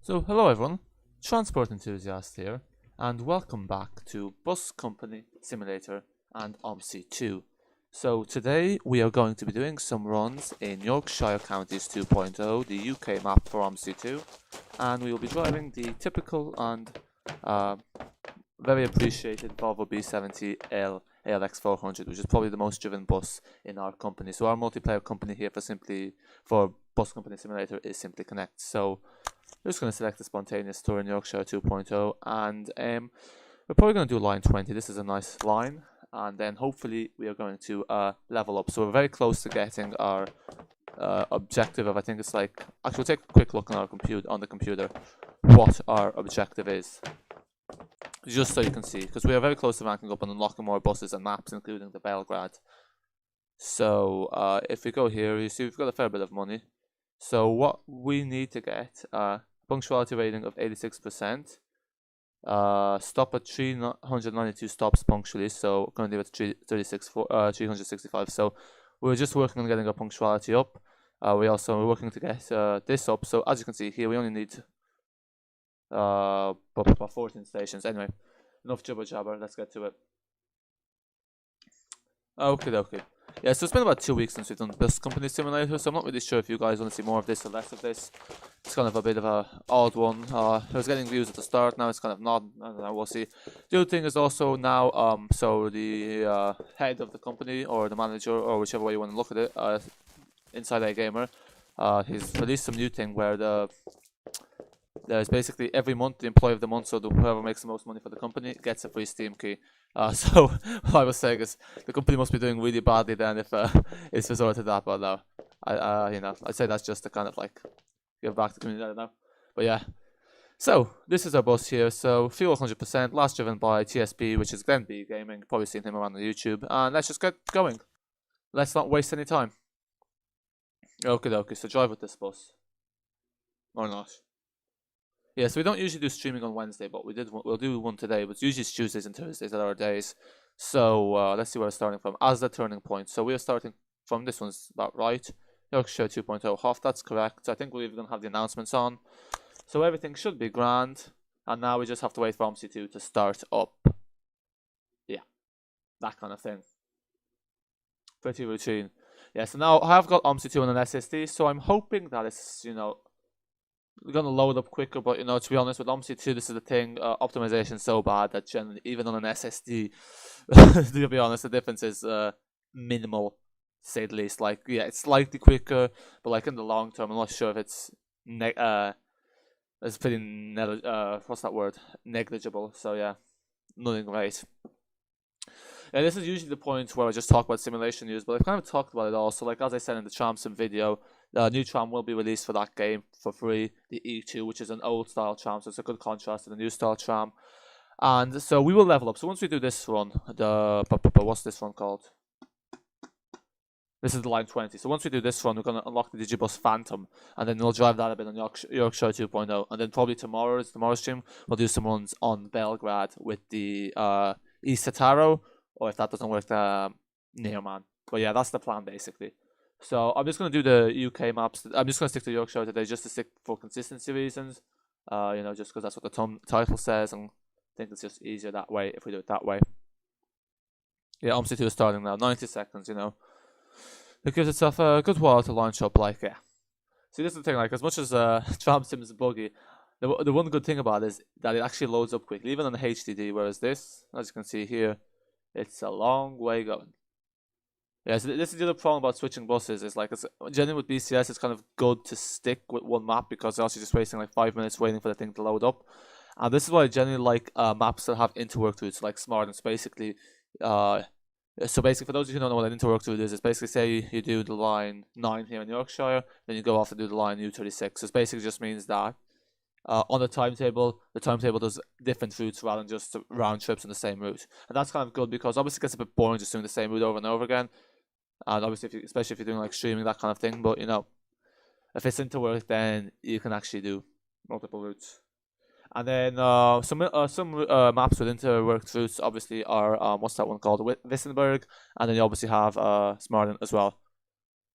So hello everyone, transport enthusiast here, and welcome back to Bus Company Simulator and Omsi 2. So today we are going to be doing some runs in Yorkshire Counties 2.0, the UK map for Omsi 2, and we will be driving the typical and very appreciated Volvo B7TL ALX400, which is probably the most driven bus in our company. So our multiplayer company here for Bus Company Simulator is Simply Connect. So we're just going to select the spontaneous tour in Yorkshire 2.0, and we're probably going to do line 20. This is a nice line, and then hopefully we are going to level up. So we're very close to getting our objective of, I think it's like, actually we'll take a quick look on our computer what our objective is, just so you can see, because we are very close to ranking up and unlocking more buses and maps, including the Belgrade. So if we go here, you see we've got a fair bit of money. So what we need to get, punctuality rating of 86%, stop at 392 stops punctually, so currently it's 365, so we're just working on getting our punctuality up. We're working to get this up, so as you can see here, we only need 14 stations. Anyway, enough jibber jabber, let's get to it. Okay. Yeah, so it's been about 2 weeks since we've done Bus Company Simulator, so I'm not really sure if you guys want to see more of this or less of this. It's kind of a bit of a odd one. I was getting views at the start, now it's kind of not. I don't know, we'll see. The other thing is also now, so the head of the company, or the manager, or whichever way you want to look at it, Inside A Gamer, he's released some new thing where there's basically every month the employee of the month, so whoever makes the most money for the company gets a free Steam key. So what I was saying is the company must be doing really badly then if it's resorted to that. But no, I'd say that's just to kind of like give back to the community. I don't know, but yeah. So this is our bus here. So fuel 100%, last driven by TSB, which is Glenn B Gaming. Probably seen him around on YouTube. And let's just get going. Let's not waste any time. Okay. So drive with this bus, or not? Yeah, so we don't usually do streaming on Wednesday, but we'll do one today. But usually it's Tuesdays and Thursdays that are our days. So let's see where we're starting from. As the turning point, so we're starting from this one's about right. Yorkshire 2.0 Hoff, that's correct. I think we're even going to have the announcements on. So everything should be grand. And now we just have to wait for Omsi 2 to start up. Yeah, that kind of thing. Pretty routine. Yeah, so now I have got Omsi 2 on an SSD, so I'm hoping that it's, we're going to load up quicker, but to be honest, with Omsi 2, this is the thing, optimization is so bad that generally, even on an SSD, to be honest, the difference is minimal, to say the least. Like, yeah, it's slightly quicker, but like in the long term, I'm not sure if it's pretty what's that word? Negligible. So yeah, nothing great. Yeah, this is usually the point where I just talk about simulation news, but I've kind of talked about it all. So like as I said in the Tram Sim video, the new tram will be released for that game for free, the E2, which is an old style tram, so it's a good contrast to the new style tram. And so we will level up. So once we do this run, what's this run called? This is the line 20. So once we do this run, we're going to unlock the Digibus Phantom, and then we'll drive that a bit on Yorkshire 2.0. And then probably tomorrow's stream, we'll do some runs on Belgrade with the Isataro, or if that doesn't work, Neoman. But yeah, that's the plan basically. So I'm just going to do the UK maps. I'm just going to stick to Yorkshire today, just to stick for consistency reasons. Just because that's what the title says, and I think it's just easier that way if we do it that way. Yeah, Omsi 2 is starting now. 90 seconds, It gives itself a good while to launch up, like, yeah. See, this is the thing, like, as much as Tram Sim is buggy, the one good thing about it is that it actually loads up quickly, even on the HDD, whereas this, as you can see here, It's a long way going. Yeah, so this is the other problem about switching buses. Is like, generally with BCS, it's kind of good to stick with one map because else you're just wasting like 5 minutes waiting for the thing to load up. And this is why I generally like maps that have interwork routes, like Smart. It's basically, so basically, for those of you who don't know what an interwork route is, it's basically say you do the line 9 here in Yorkshire, then you go off and do the line U36. So it basically just means that on the timetable does different routes rather than just round trips on the same route. And that's kind of good because obviously it gets a bit boring just doing the same route over and over again. And obviously, especially if you're doing like streaming, that kind of thing. But you know, if it's interwork, then you can actually do multiple routes. And then some maps with interworked routes obviously are what's that one called? Wissenberg, and then you obviously have Smarden as well.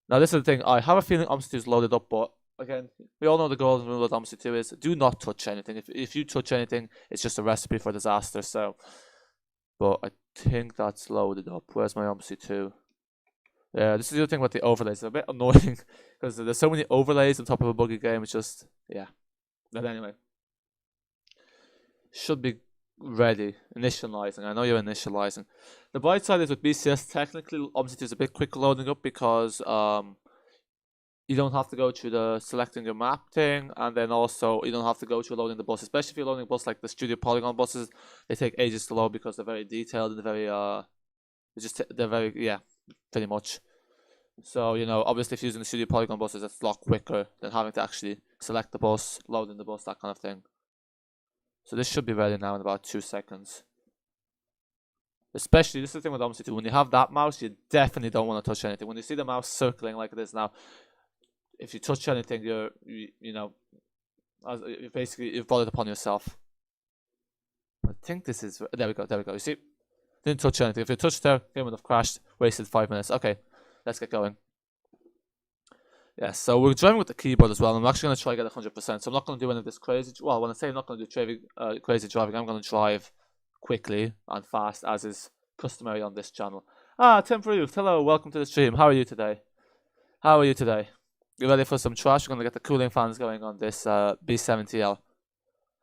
Now this is the thing. I have a feeling Omsi 2 is loaded up, but again, we all know the golden rule of Omsi 2 is do not touch anything. If you touch anything, it's just a recipe for disaster. So, but I think that's loaded up. Where's my Omsi 2? Yeah, this is the other thing about the overlays. They're a bit annoying because there's so many overlays on top of a buggy game. It's just, yeah. But anyway, should be ready. Initializing. I know you're initializing. The bright side is with BCS, technically, Omsi is a bit quicker loading up because you don't have to go through the selecting your map thing, and then also you don't have to go through loading the bus. Especially if you're loading a bus like the Studio Polygon buses, they take ages to load because they're very detailed and they're very yeah. Pretty much. So, you know, obviously if you're using the Studio Polygon buses, it's a lot quicker than having to actually select the bus, load in the bus, that kind of thing. So this should be ready now in about 2 seconds. Especially, this is the thing with Omsi 2, when you have that mouse, you definitely don't want to touch anything. When you see the mouse circling like it is now, if you touch anything, you know, you've brought it upon yourself. I think this is, there we go, you see? Didn't touch anything. If you touched there, game would have crashed, wasted 5 minutes. Okay, let's get going. Yeah, so we're driving with the keyboard as well. I'm actually going to try to get 100%. So I'm not going to do any of this crazy. Well, when I say I'm not going to do crazy driving, I'm going to drive quickly and fast, as is customary on this channel. Tim Roof, hello, welcome to the stream. How are you today? You ready for some trash? We're going to get the cooling fans going on this B7TL.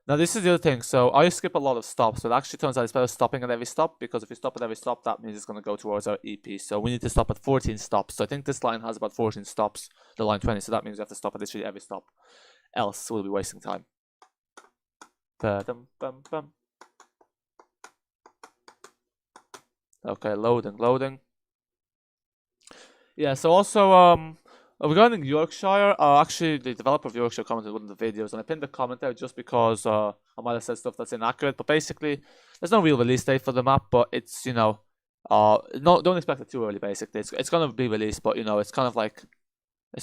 Now this is the other thing, so I skip a lot of stops, but it actually turns out it's better stopping at every stop, because if you stop at every stop, that means it's going to go towards our EP. So we need to stop at 14 stops. So I think this line has about 14 stops, the line 20, so that means we have to stop at literally every stop. Else we'll be wasting time. Okay, loading. Yeah, so also regarding Yorkshire, actually the developer of Yorkshire commented on one of the videos, and I pinned the comment out just because I might have said stuff that's inaccurate. But basically, there's no real release date for the map, but it's, you know, don't expect it too early. Basically, it's gonna be released, but you know, it's kind of like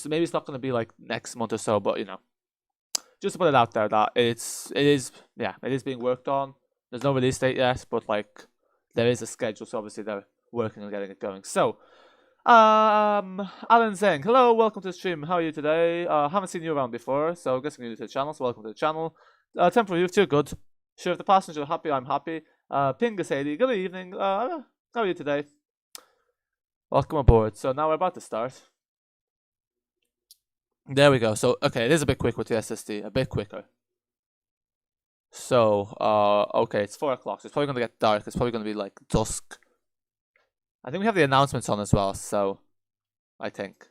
maybe it's not gonna be like next month or so, but you know, just to put it out there that it is being worked on. There's no release date yet, but like there is a schedule, so obviously they're working on getting it going. So. Alan Zeng, hello, welcome to the stream. How are you today? Haven't seen you around before, so guessing you're new to the channel, so welcome to the channel. Temporary youth, you're good. Sure, if the passengers are happy, I'm happy. Pingus 80, good evening. How are you today? Welcome aboard. So now we're about to start. There we go. So, okay, it is a bit quick with the SSD, a bit quicker. So, okay, it's 4 o'clock, so it's probably going to get dark. It's probably going to be like dusk. I think we have the announcements on as well, so I think.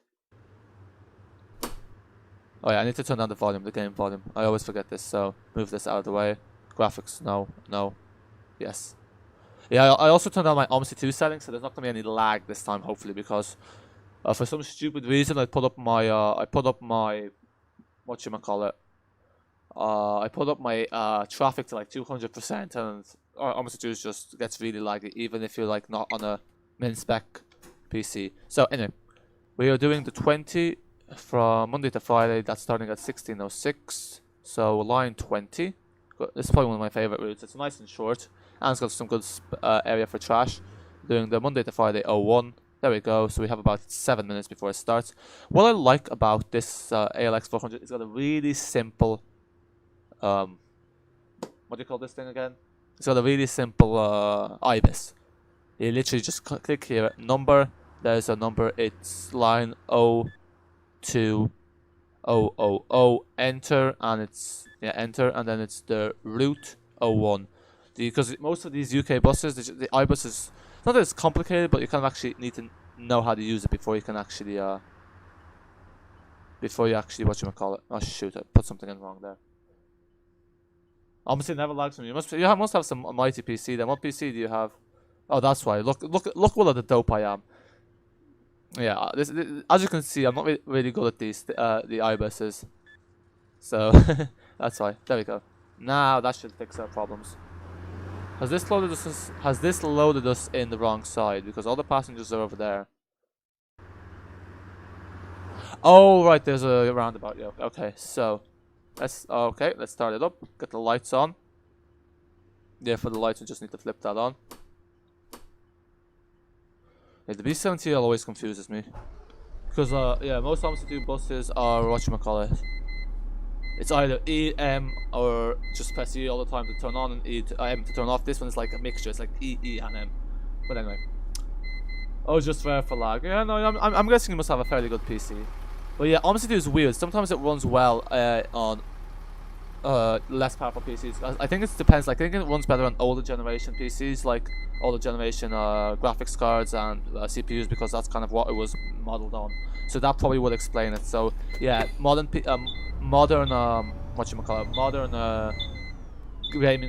Oh yeah, I need to turn down the volume, the game volume. I always forget this, so move this out of the way. Graphics, no, yes. Yeah, I also turned down my Omsi 2 settings, so there's not gonna be any lag this time, hopefully, because for some stupid reason I put up my whatchamacallit. I put up my traffic to like 200%, and Omsi 2 just gets really laggy, even if you're like not on a min-spec PC. So anyway, we are doing the 20 from Monday to Friday. That's starting at 16:06. So line 20. This is probably one of my favorite routes. It's nice and short, and it's got some good area for trash. Doing the Monday to Friday 01. There we go. So we have about 7 minutes before it starts. What I like about this ALX400 is got a really simple what do you call this thing again? It's got a really simple IBIS. You literally just click here, number, there's a number, it's line 02000, enter, and it's, enter, and then it's the route 01. Because most of these UK buses, the iBuses, not that it's complicated, but you kind of actually need to know how to use it before you can actually before you actually whatchamacallit. Oh shoot, I put something in wrong there. Obviously it never lags from you. You must have some mighty PC then. What PC do you have? Oh, that's why. Look what a dope I am. Yeah, this, as you can see, I'm not really good at these the iBuses. So that's why. There we go. Now that should fix our problems. Has this loaded us in the wrong side? Because all the passengers are over there. Oh right, there's a roundabout. Yeah. Okay, so let's start it up. Get the lights on. Yeah, for the lights we just need to flip that on. Yeah, the B7TL always confuses me. Because yeah, most Omsi 2 buses are whatchamacallit. It's either E, M, or just press E all the time to turn on and E to, M to turn off. This one is like a mixture. It's like E, E, and M. But anyway. Oh, just fair for lag. Yeah, no, I'm guessing you must have a fairly good PC. But yeah, Omsi 2 is weird. Sometimes it runs well on less powerful PCs. I think it depends. Like, I think it runs better on older generation PCs, like older generation graphics cards and CPUs, because that's kind of what it was modeled on. So that probably would explain it. So yeah, modern gaming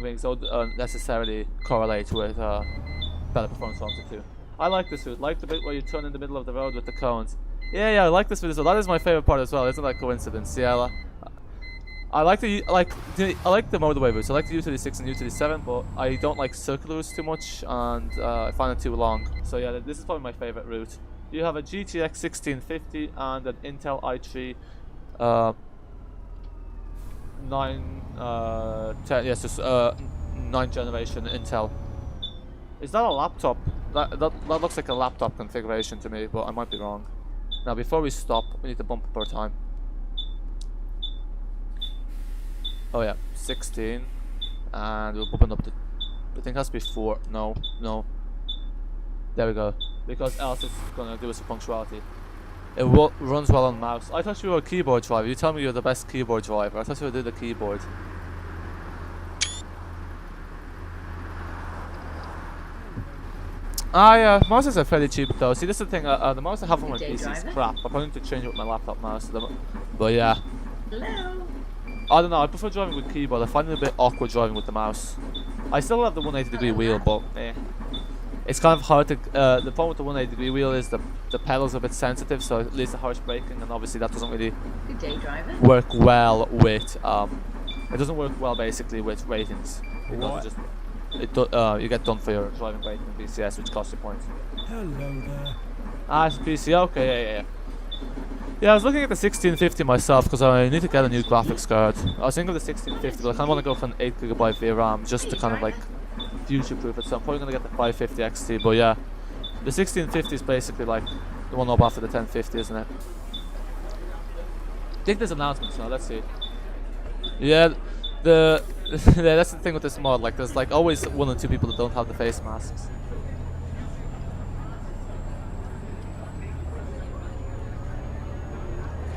rigs don't necessarily correlate with better performance from Omsi 2. I like this route. Like the bit where you turn in the middle of the road with the cones. Yeah, I like this bit as well. That is my favorite part as well. Isn't that coincidence? Yeah. I like the motorway routes. I like the U36 and U37, but I don't like circular routes too much, and I find it too long. So yeah, this is probably my favorite route. You have a GTX 1650 and an Intel i3 9th generation Intel. Is that a laptop? That looks like a laptop configuration to me, but I might be wrong. Now before we stop, we need to bump up our time. Oh yeah, 16, and we'll open up to, I think it has to be 4, no, there we go, because else it's gonna do us a punctuality. It runs well on mouse. I thought you were a keyboard driver. You tell me you're the best keyboard driver. I thought you would do the keyboard. Yeah, mouses are fairly cheap though. See, this is the thing, the mouse I have on my PC is crap. I probably need to change it with my laptop mouse. But yeah. Hello. I don't know, I prefer driving with keyboard. I find it a bit awkward driving with the mouse. I still have the 180-degree wheel, but it's kind of hard to... the problem with the 180-degree wheel is the pedals are a bit sensitive, so it leads to harsh braking, and obviously that doesn't really work well with... it doesn't work well, basically, with ratings. Because you get done for your driving rating in BCS, which costs you points. Hello there. It's a PC, okay, yeah. Yeah, I was looking at the 1650 myself because I need to get a new graphics card. I was thinking of the 1650, but I kind of want to go for an 8GB VRAM just to kind of like future-proof it. So I'm probably going to get the 550 XT. But yeah, the 1650 is basically like the one up after the 1050, isn't it? I think there's announcements now. Let's see. Yeah, yeah, that's the thing with this mod. Like, there's like always 1 or 2 people that don't have the face masks.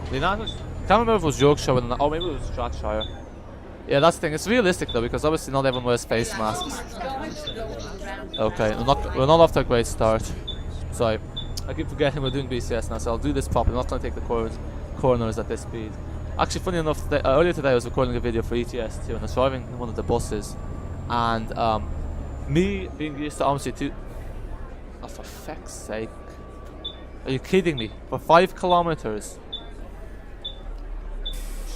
The announcement, I can't remember if it was Yorkshire or maybe it was Stratshire. Yeah, that's the thing. It's realistic though, because obviously not everyone wears face masks. Okay, we're not off to a great start. Sorry, I keep forgetting we're doing BCS now, so I'll do this properly. I'm not going to take the corners at this speed. Actually, funny enough, earlier today I was recording a video for ETS2 and I was driving one of the buses, and me being used to Omsi 2. Oh, for feck's sake! Are you kidding me? For 5 kilometers?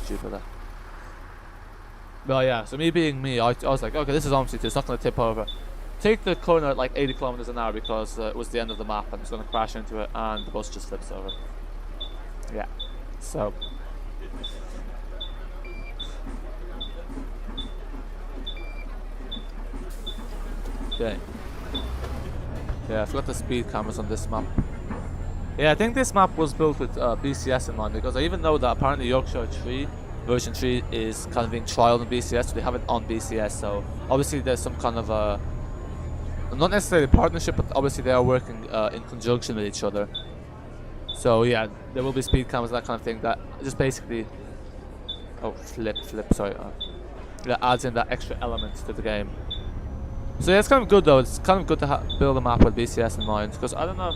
Stupid. Well, yeah, so me being me, I was like, okay, this is Omsi 2, it's not going to tip over. Take the corner at like 80 kilometers an hour because it was the end of the map and it's going to crash into it, and the bus just flips over. Yeah, so. Okay. Yeah, I forgot the speed cameras on this map. Yeah, I think this map was built with BCS in mind, because I even know that apparently Yorkshire 3, version 3 is kind of being trialed in BCS, so they have it on BCS, so obviously there's some kind of a, not necessarily a partnership, but obviously they are working in conjunction with each other. So yeah, there will be speed cameras, that kind of thing, that just basically, sorry, that adds in that extra element to the game. So yeah, it's kind of good though. It's kind of good to build a map with BCS in mind, because I don't know.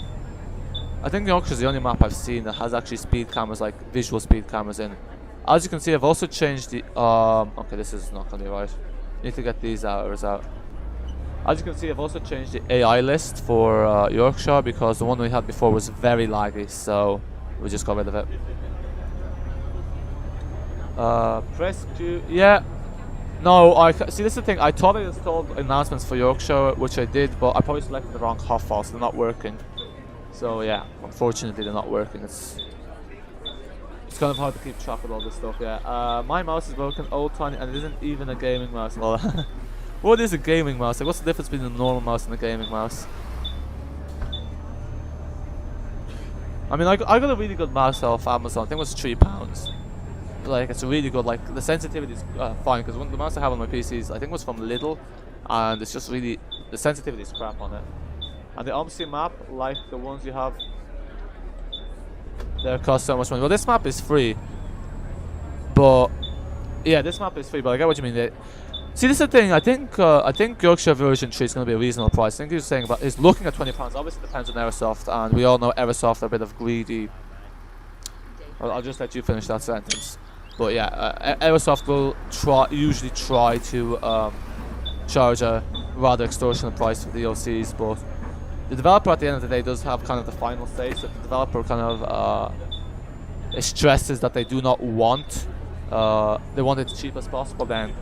I think Yorkshire is the only map I've seen that has actually speed cameras, like visual speed cameras in. As you can see, I've also changed the okay, this is not gonna be right. Need to get these hours out. As you can see, I've also changed the AI list for Yorkshire, because the one we had before was very laggy, so we just got rid of it. Press Q, yeah. No, see, this is the thing. I thought I installed announcements for Yorkshire, which I did, but I probably selected the wrong hot files, so they're not working. So yeah, unfortunately they're not working. It's kind of hard to keep track of all this stuff. Yeah, my mouse is broken, old tiny, and it isn't even a gaming mouse. Well, what is a gaming mouse? Like, what's the difference between a normal mouse and a gaming mouse? I mean, I got a really good mouse off Amazon. I think it was £3. Like, it's really good. Like, the sensitivity is fine, because the mouse I have on my PCs, I think, was from Lidl, and it's just really, the sensitivity is crap on it. And the Omsi map, like the ones you have, they cost so much money. Well, this map is free, but yeah, this map is free. But I get what you mean. See, this is the thing. I think Yorkshire version 3 is going to be a reasonable price. I think he's saying about he's looking at £20. Obviously, it depends on Aerosoft, and we all know Aerosoft are a bit of greedy. I'll just let you finish that sentence. But yeah, Aerosoft will usually try to charge a rather extortionate price for DLCs, but the developer at the end of the day does have kind of the final say. So if the developer kind of stresses that they do not want, they want it as cheap as possible, then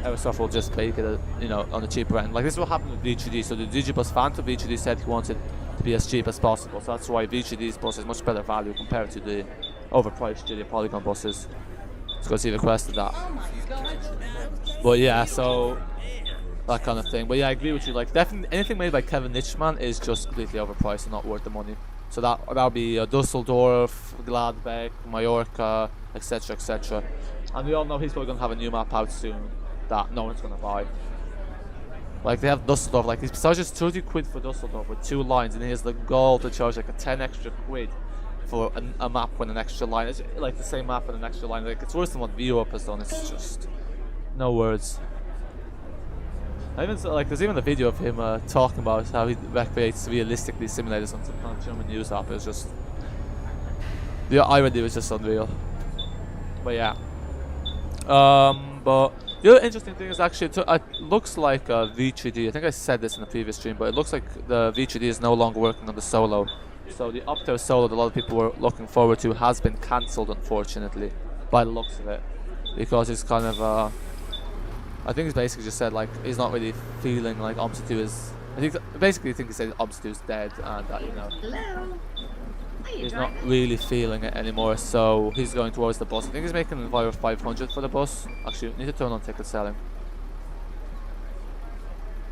Aerosoft will just make it, on the cheaper end. Like, this is what happened with V3D. So the Digibus Phantom, V3D said he wanted to be as cheap as possible. So that's why V3D's bus is much better value compared to the overpriced Studio Polygon buses. Because he requested that. But yeah, so that kind of thing. But yeah, I agree with you. Like, definitely anything made by Kevin Nichman is just completely overpriced and not worth the money. So that would be Dusseldorf, Gladbeck, Mallorca, etc., etc. And we all know he's probably gonna have a new map out soon that no one's gonna buy. Like, they have Dusseldorf. Like, he charges 30 quid for Dusseldorf with 2 lines, and he has the gall to charge like a 10 extra quid for a map with an extra line. It's like the same map with an extra line. Like, it's worse than what VUp has done. It's just no words. I even like, there's even a video of him talking about how he recreates realistically simulators on some kind of German news app. It's just, the irony was just unreal. But yeah, but the other interesting thing is actually it looks like V3D. I think I said this in the previous stream, but it looks like the V3D is no longer working on the Solo. So the Opto Solo that a lot of people were looking forward to has been cancelled, unfortunately, by the looks of it, because it's kind of I think he's basically just said, like, he's not really feeling like Omsi 2 is. I think he said Omsi 2 is dead, and that, he's not really feeling it anymore. So he's going towards the bus. I think he's making a value of 500 for the bus. Actually, we need to turn on ticket selling.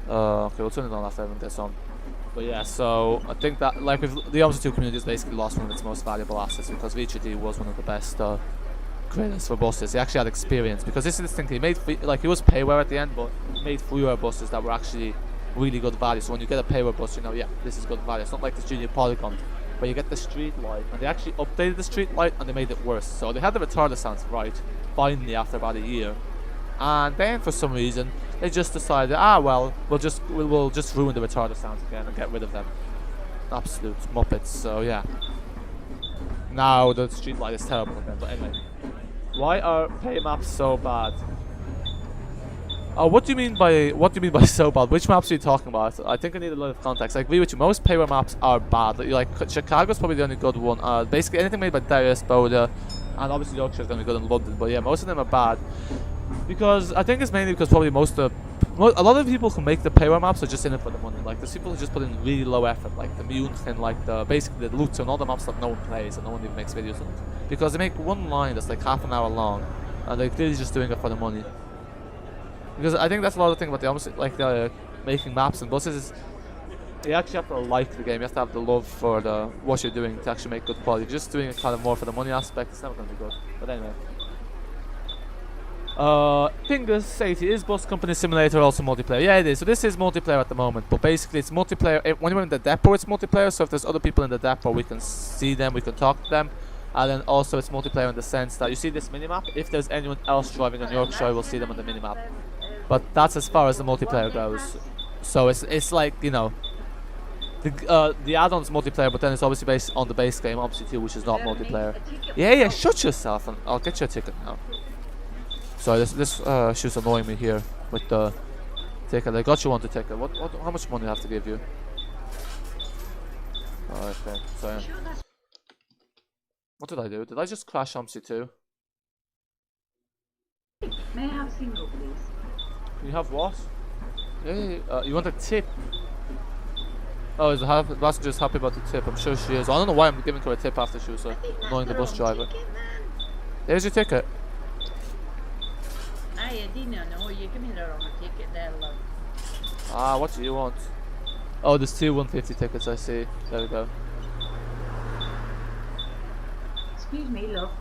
Okay, we'll turn it on after everyone gets on. But yeah, so I think that, like, with the Omsi 2 community has basically lost one of its most valuable assets, because V3D was one of the best creators for buses. He actually had experience, because this is the thing. He made he was payware at the end, but he made freeware buses that were actually really good value. So when you get a payware bus, yeah, this is good value. It's not like the Studio Polygon, where you get the street light, and they actually updated the street light and they made it worse. So they had the retarder sounds right finally after about a year, and then for some reason they just decided, well, we'll just ruin the retarder sounds again and get rid of them. Absolute muppets. So yeah, now the street light is terrible again. But anyway, why are pay maps so bad? What do you mean by so bad? Which maps are you talking about? I think I need a lot of context. I agree with you. Most payware maps are bad. Like Chicago's probably the only good one. Basically anything made by Darius, Boda, and obviously Yorkshire is going to be good in London. But yeah, most of them are bad, because I think it's mainly because probably a lot of people who make the payware maps are just in it for the money. Like, there's people who just put in really low effort, like the München, like basically the Lutz and all the maps that no one plays and no one even makes videos of, because they make one line that's like half an hour long, and they're clearly just doing it for the money. Because I think that's a lot of the thing about the opposite, like making maps and buses, is you actually have to like the game. You have to have the love for what you're doing to actually make good quality. If you're just doing it kind of more for the money aspect, it's never going to be good. But anyway. Pingus Safety, is Bus Company Simulator also multiplayer? Yeah, it is. So this is multiplayer at the moment, but basically it's multiplayer. When you're in the depot, it's multiplayer. So if there's other people in the depot, we can see them, we can talk to them. And then also it's multiplayer in the sense that you see this minimap. If there's anyone else driving on Yorkshire, we'll see them on the minimap. But that's as far as the multiplayer goes. So it's like, you know, the add-on's multiplayer, but then it's obviously based on the base game, Omsi 2, which is not multiplayer. Yeah, shut yourself, and I'll get you a ticket now. Sorry, this shoe's annoying me here with the ticket. I got you one ticket. How much money do I have to give you? Oh, okay, sorry. What did I do? Did I just crash Omsi 2? May I have single, please? You have what? Yeah. You want a tip? Oh, is the passenger just happy about the tip? I'm sure she is. I don't know why I'm giving her a tip after she was annoying the bus driver. There's your ticket. I didn't know. You give me the wrong ticket there, love. Ah, what do you want? Oh, there's two 150 tickets, I see. There we go. Excuse me, love.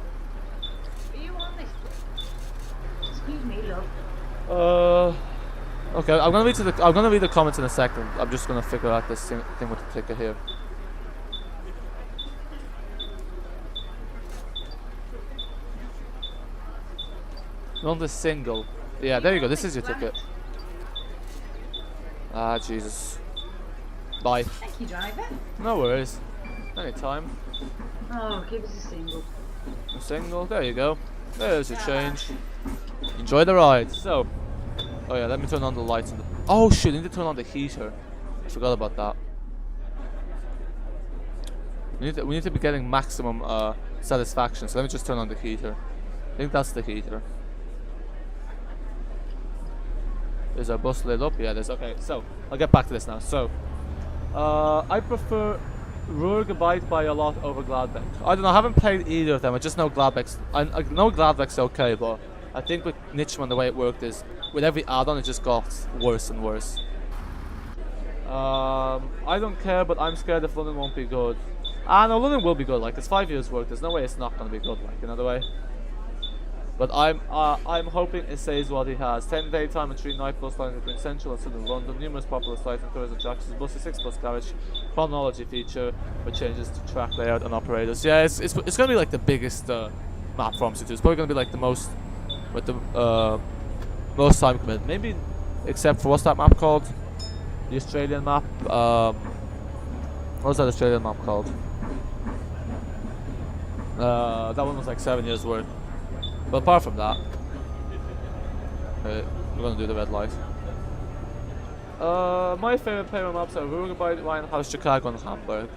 Do you want this? Excuse me, love. Okay, I'm gonna read the comments in a second. I'm just gonna figure out this thing with the ticket here. On the single. Yeah, there you go. This is your ticket. Ah, Jesus. Bye. Thank you, driver. No worries. Anytime. Oh, give us a single. A single. There you go. There's your change. Enjoy the ride. So. Oh yeah, let me turn on the lights. Oh shit, I need to turn on the heater. I forgot about that. We need to be getting maximum satisfaction. So let me just turn on the heater. I think that's the heater. Is our bus lit up? Yeah, it is. Okay, so I'll get back to this now. So I prefer Ruhrgebiet by a lot over Gladbeck. I don't know. I haven't played either of them. I just know Gladbeck's. I know Gladbeck's okay, but I think with Nichman the way it worked is with every add-on it just got worse and worse. I don't care, but I'm scared if London won't be good. Ah, no, London will be good. Like, it's 5 years work. There's no way it's not going to be good. Like, you know the way. But I'm hoping it says what he has. 10 daytime and 3 night bus lines between central and southern London. Numerous popular sites and tourism attractions. Buses, 6 bus garage. Chronology feature with changes to track layout and operators. Yeah, it's going to be like the biggest map from Omsi 2. It's probably going to be like the most with the most time committed. Maybe except for what's that map called? The Australian map. What's that Australian map called? That one was like 7 years worth. But apart from that, we're gonna do the red light. My favorite paper maps are Ruhrgebiet, Rheinhaus, Chicago, and Hamburg.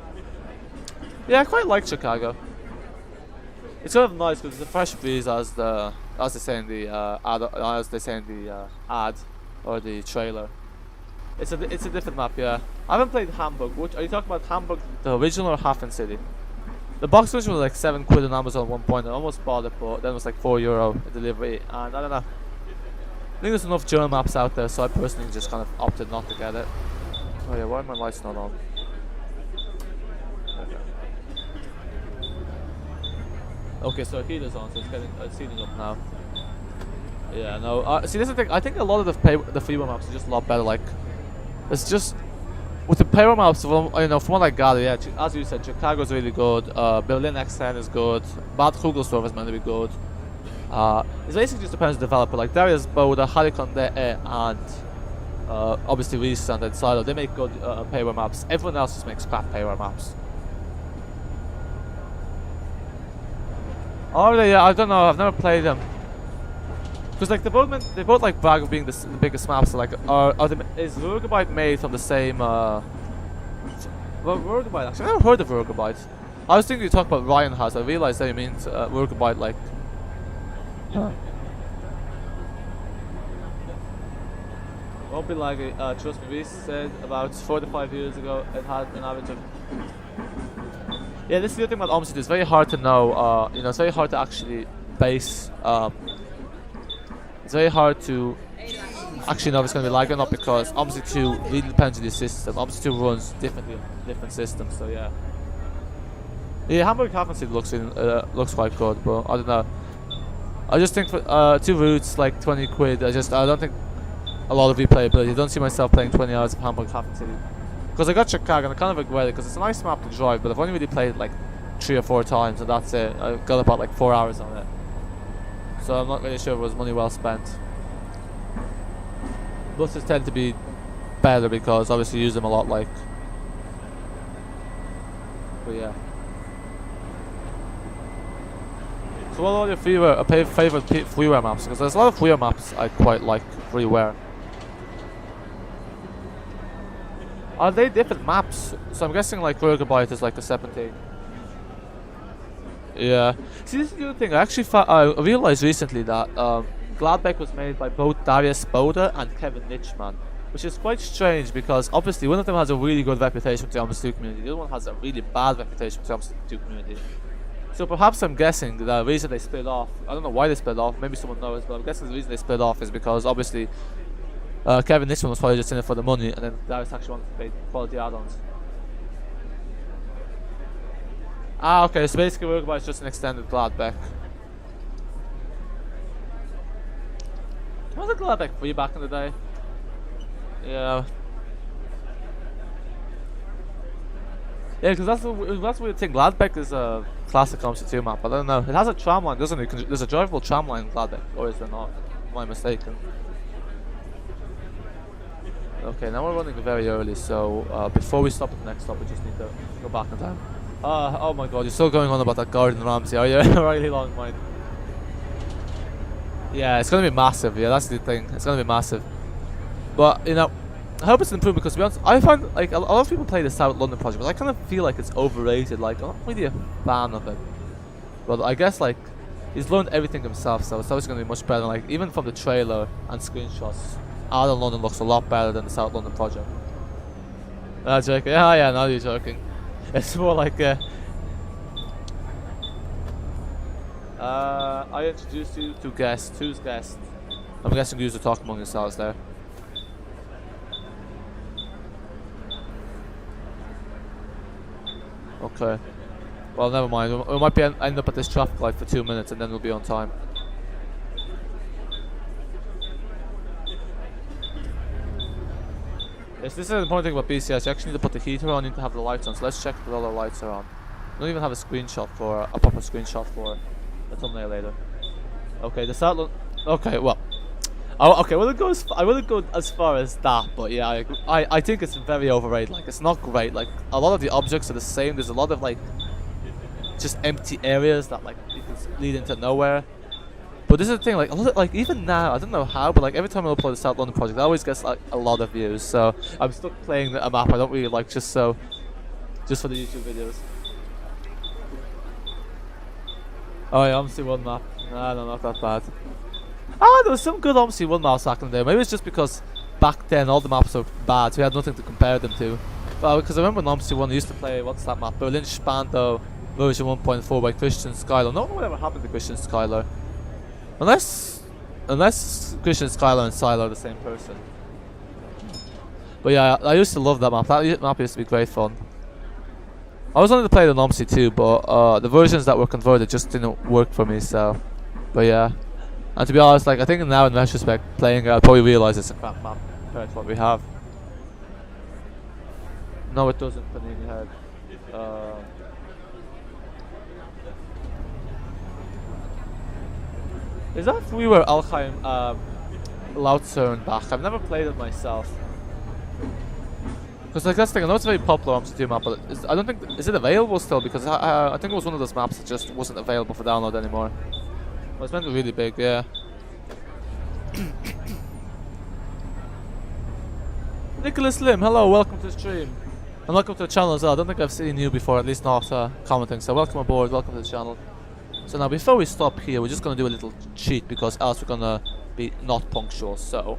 Yeah, I quite like Chicago. It's kind of nice because it's a fresh breeze, as they say in the ad or the trailer. It's a different map, yeah. I haven't played Hamburg. Are you talking about Hamburg, the original, or Hafen City? The box version was like 7 quid on Amazon at one point. I almost bought it, but then it was like €4 a delivery, and I don't know. I think there's enough German maps out there, so I personally just kind of opted not to get it. Oh yeah, why are my lights not on? Okay, so heater's on, so it's heating up now. Yeah, no. See, this is the thing. I think a lot of the freeware maps are just a lot better. Like, it's just with the paper maps. From what I gather, yeah, as you said, Chicago's really good. Berlin X10 is good. Bad Kugelsdorf is meant to be good. It basically just depends on the developer. Like Darius Boda, Harikon and obviously Recent and Sylar, they make good paper maps. Everyone else just makes crap paper maps. Oh yeah, I don't know. I've never played them. Because like they both like brag of being the biggest maps. So like, is Ruhrgebiet made from the same? Well, Ruhrgebiet actually, I've never heard of Ruhrgebiet. I was thinking you talk about Rheinhaus. I realized that you mean Ruhrgebiet like. Won't be like trust me. We said about 4 to 5 years ago it had an average of. Yeah, this is the thing about Omsi. It's very hard to know. It's very hard to actually base. It's very hard to actually know if it's going to be like or not, because Omsi 2 really depends on the system. Omsi 2 runs differently on different systems, so yeah. Yeah, Hamburg Hafen City looks quite good, but I don't know. I just think for 2 routes like 20 quid. I don't think a lot of replayability. I don't see myself playing 20 hours of Hamburg Hafen City. Because I got Chicago and I kind of regret it because it's a nice map to drive, but I've only really played it like 3 or 4 times and that's it. I got about like 4 hours on it. So I'm not really sure if it was money well spent. Buses tend to be better because obviously you use them a lot, like. But yeah. So what are your favorite freeware maps? Because there's a lot of freeware maps I quite like freeware. Are they different maps? So I'm guessing like Gigabyte is like the 17. Yeah. See, this is the other thing. I actually I realized recently that Gladbeck was made by both Darius Boda and Kevin Nichman, which is quite strange because obviously one of them has a really good reputation with the Omsi 2 community, the other one has a really bad reputation with the Omsi 2 community. So perhaps I'm guessing the reason they split off, I don't know why they split off, maybe someone knows, but I'm guessing the reason they split off is because obviously Kevin Nichman was probably just in it for the money, and then Darius actually wanted to pay quality add-ons. Ah, okay, so basically Uruguay is just an extended Gladbeck. Was it Gladbeck free back in the day? Yeah. Yeah, because that's the weird thing. Gladbeck is a classic Omsi 2 map. I don't know. It has a tram line, doesn't it? There's a drivable tram line in Gladbeck, or is there not? Am I mistaken? Okay, now we're running very early, so before we stop at the next stop, we just need to go back in time. Oh my god, you're still going on about that Gordon Ramsay, are you? Really long mind. Yeah, it's gonna be massive, yeah, that's the thing. It's gonna be massive. But, you know, I hope it's an improvement because, to be honest, I find, like, a lot of people play the South London project, but I kind of feel like it's overrated. Like, I'm not really a fan of it. But I guess, like, he's learned everything himself, so it's always gonna be much better. Like, even from the trailer and screenshots, Addon London looks a lot better than the South London project. Joking. Yeah, now you're joking. It's more like I introduced you to guests. Who's guest? I'm guessing you to talk among yourselves there. Okay. Well, never mind. We might end up at this traffic light for 2 minutes and then we'll be on time. Yes, this is the important thing about BCS. You actually need to put the heater on, you need to have the lights on. So let's check that all the lights are on. I don't even have a screenshot for a proper screenshot for a thumbnail later. Okay, the South London. Okay, well, okay, I wouldn't go as far as that, but yeah, I think it's very overrated. Like, it's not great. Like, a lot of the objects are the same. There's a lot of like just empty areas that like you can lead into nowhere. But this is the thing, like, a lot of, like, even now, I don't know how, but like every time I upload the South London project, I always get like a lot of views. So I'm stuck playing a map I don't really like just for the YouTube videos. Oh yeah, Omsi 1 map. Nah, no, not that bad. Ah, there was some good Omsi 1 maps back in the day. Maybe it's just because back then all the maps were bad, so we had nothing to compare them to. Well, because I remember in Omsi 1 I used to play, what's that map? Berlin Spandau version 1.4 by Christian Skylar. No one would ever happen to Christian Skylar. Unless Christian Skylar and Sylar are the same person. But yeah, I used to love that map. That map used to be great fun. I was only to play the Omsi 2, but the versions that were converted just didn't work for me, so. But yeah. And to be honest, like, I think now in retrospect, playing it, I'll probably realise it's a crap map compared to what we have. No, it doesn't, Panini Head. Is that freeware Alkheim Lautzern back? I've never played it myself. Because like that's the thing, I know it's a very popular Omsi 2 map, but I don't think, is it available still? Because I think it was one of those maps that just wasn't available for download anymore. Well, it's meant to be really big, yeah. Nicholas Lim, hello, welcome to the stream. And welcome to the channel as well. I don't think I've seen you before, at least not commenting, so welcome aboard, welcome to the channel. So now before we stop here, we're just going to do a little cheat because else we're going to be not punctual. So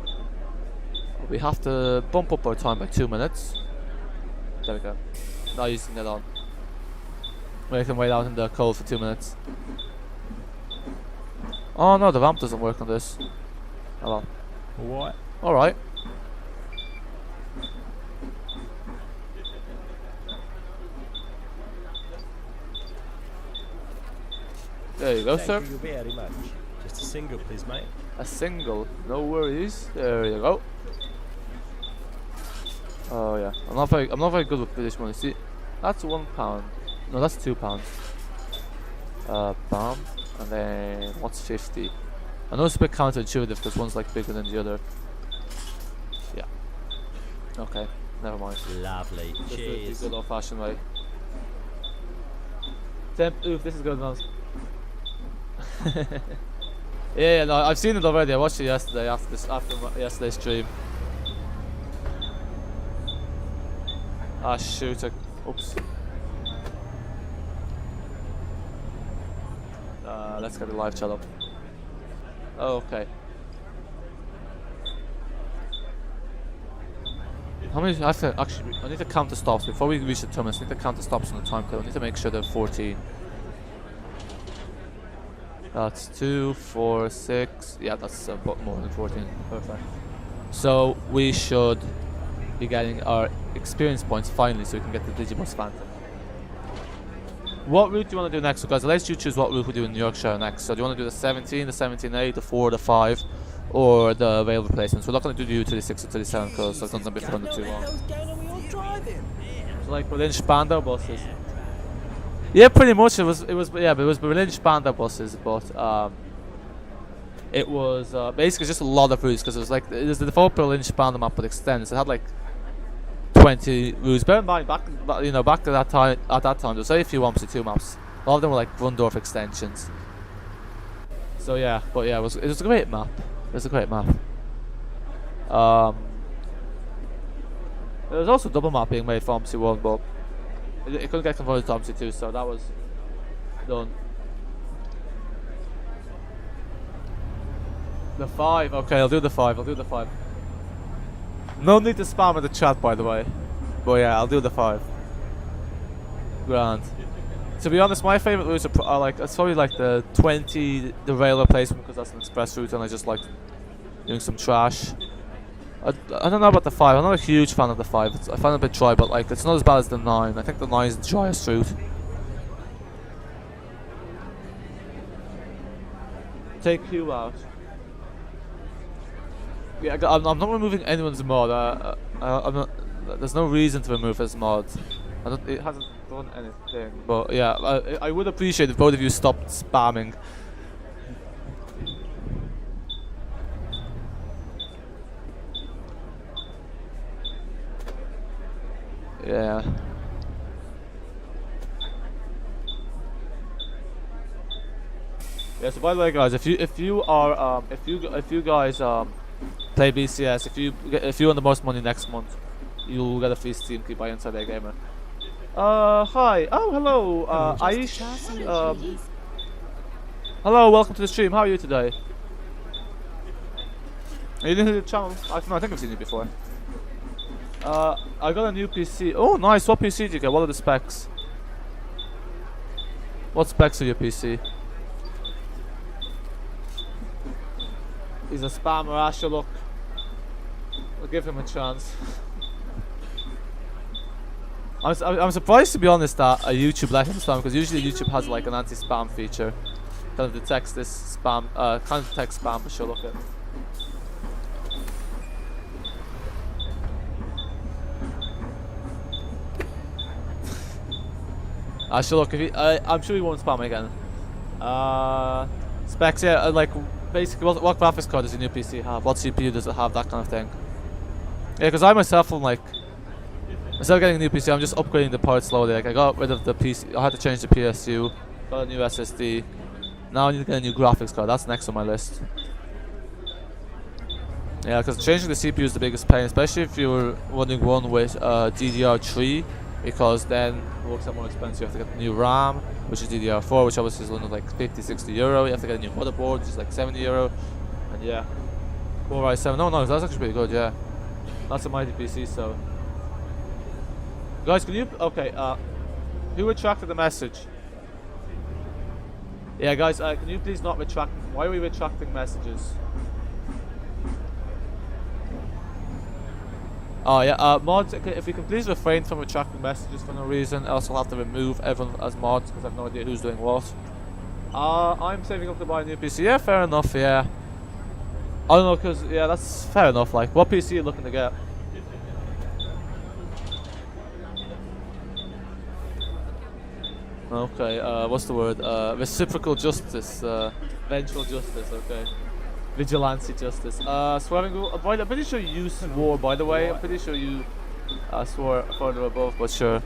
we have to bump up our time by 2 minutes. There we go. Now you can get on. We can wait out in the cold for 2 minutes. Oh no, the ramp doesn't work on this. Oh well. What? Alright. There you go, sir. Thank you very much. Just a single, please, mate. A single, no worries. There you go. Oh yeah, I'm not very good with British money. See, that's £1. No, that's £2. Bam, and then what's 50? I know it's a bit counterintuitive because one's like bigger than the other. Yeah. Okay, never mind. Lovely. Just do it the Cheers. good old-fashioned way. Oof, this is good enough. Yeah, no, I've seen it already. I watched it yesterday after yesterday's stream. Ah, shoot! Oops. Let's get the live chat up. Oh, okay. How many? I have to actually. I need to count the stops before we reach the terminus. I need to count the stops on the time code. I need to make sure they're 14. That's 2, 4, 6. Yeah, that's more than 14. Perfect. So we should be getting our experience points finally, so we can get the Digibus Phantom. What route do you want to do next? So guys, I'll let you choose what route we do in Yorkshire next. So do you want to do the 17, the 17A, the 4, the 5, or the rail replacements? We're not going to do the U36 or 37 because I've done them before in the too long. It's like Berlin Spandau buses. Yeah, pretty much. It was Berlin Spandau buses, but it was basically just a lot of routes because it was like it was the default Berlin Spandau map but extends. It had like 20 routes. Bear in mind, back to that time. At that time, there was only a few Omsi 2 maps. A lot of them were like Grundorf extensions. So yeah, but yeah, it was a great map. It was a great map. There was also double map being made for Omsi 1, but it couldn't get converted to Omsi 2, so that was done. The 5, okay, I'll do the 5. No need to spam in the chat, by the way. But yeah, I'll do the 5. Grand. To be honest, my favourite routes are like, it's probably like the 20, the rail replacement, because that's an express route and I just like doing some trash. I don't know about the 5, I'm not a huge fan of the 5. I find it a bit dry, but like it's not as bad as the 9. I think the 9 is the driest route. Take Q out. Yeah, I'm not removing anyone's mod. I'm not, there's no reason to remove his mod. It hasn't done anything. But yeah, I would appreciate if both of you stopped spamming. Yeah. Yeah. So by the way, guys, if you guys play BCS, if you win the most money next month, you'll get a free Steam key by Inside A Gamer. Hi. Oh, hello. Aish. Hello. Welcome to the stream. How are you today? Are you new to the channel? I think I've seen you before. I got a new PC. Oh, nice. What PC did you get? What are the specs? What specs are your PC? He's a spammer, Asher, look. I'll give him a chance. I'm surprised, to be honest, that YouTube let him spam, because usually YouTube has like an anti-spam feature. Kind of detects this spam, kind of detects spam, but sure, look at. Sure, look, I'm sure he won't spam again. Specs, yeah, like, basically, what graphics card does your new PC have? What CPU does it have? That kind of thing. Yeah, because I myself am like, instead of getting a new PC, I'm just upgrading the parts slowly. Like, I got rid of the PC, I had to change the PSU, got a new SSD. Now I need to get a new graphics card. That's next on my list. Yeah, because changing the CPU is the biggest pain, especially if you're running one with DDR3, because then it works out more expensive. You have to get a new RAM, which is DDR4, which obviously is only like 50-60 euro. You have to get a new motherboard, which is like 70 euro. And yeah, Core i7. No, that's actually pretty good, yeah. That's a mighty PC, so. Guys, can you, okay, who retracted the message? Yeah, guys, can you please not retract, why are we retracting messages? Oh yeah, mods, if we can please refrain from retracting messages for no reason, else I'll have to remove everyone as mods, because I have no idea who's doing what. I'm saving up to buy a new PC, yeah, fair enough, yeah. I don't know, because, yeah, that's fair enough, like, what PC are you looking to get? Okay, what's the word? Reciprocal justice, vengeful justice, okay. Vigilante justice. Swearing rule. I'm pretty sure you swore, by the way. I'm pretty sure you swore further above, but sure.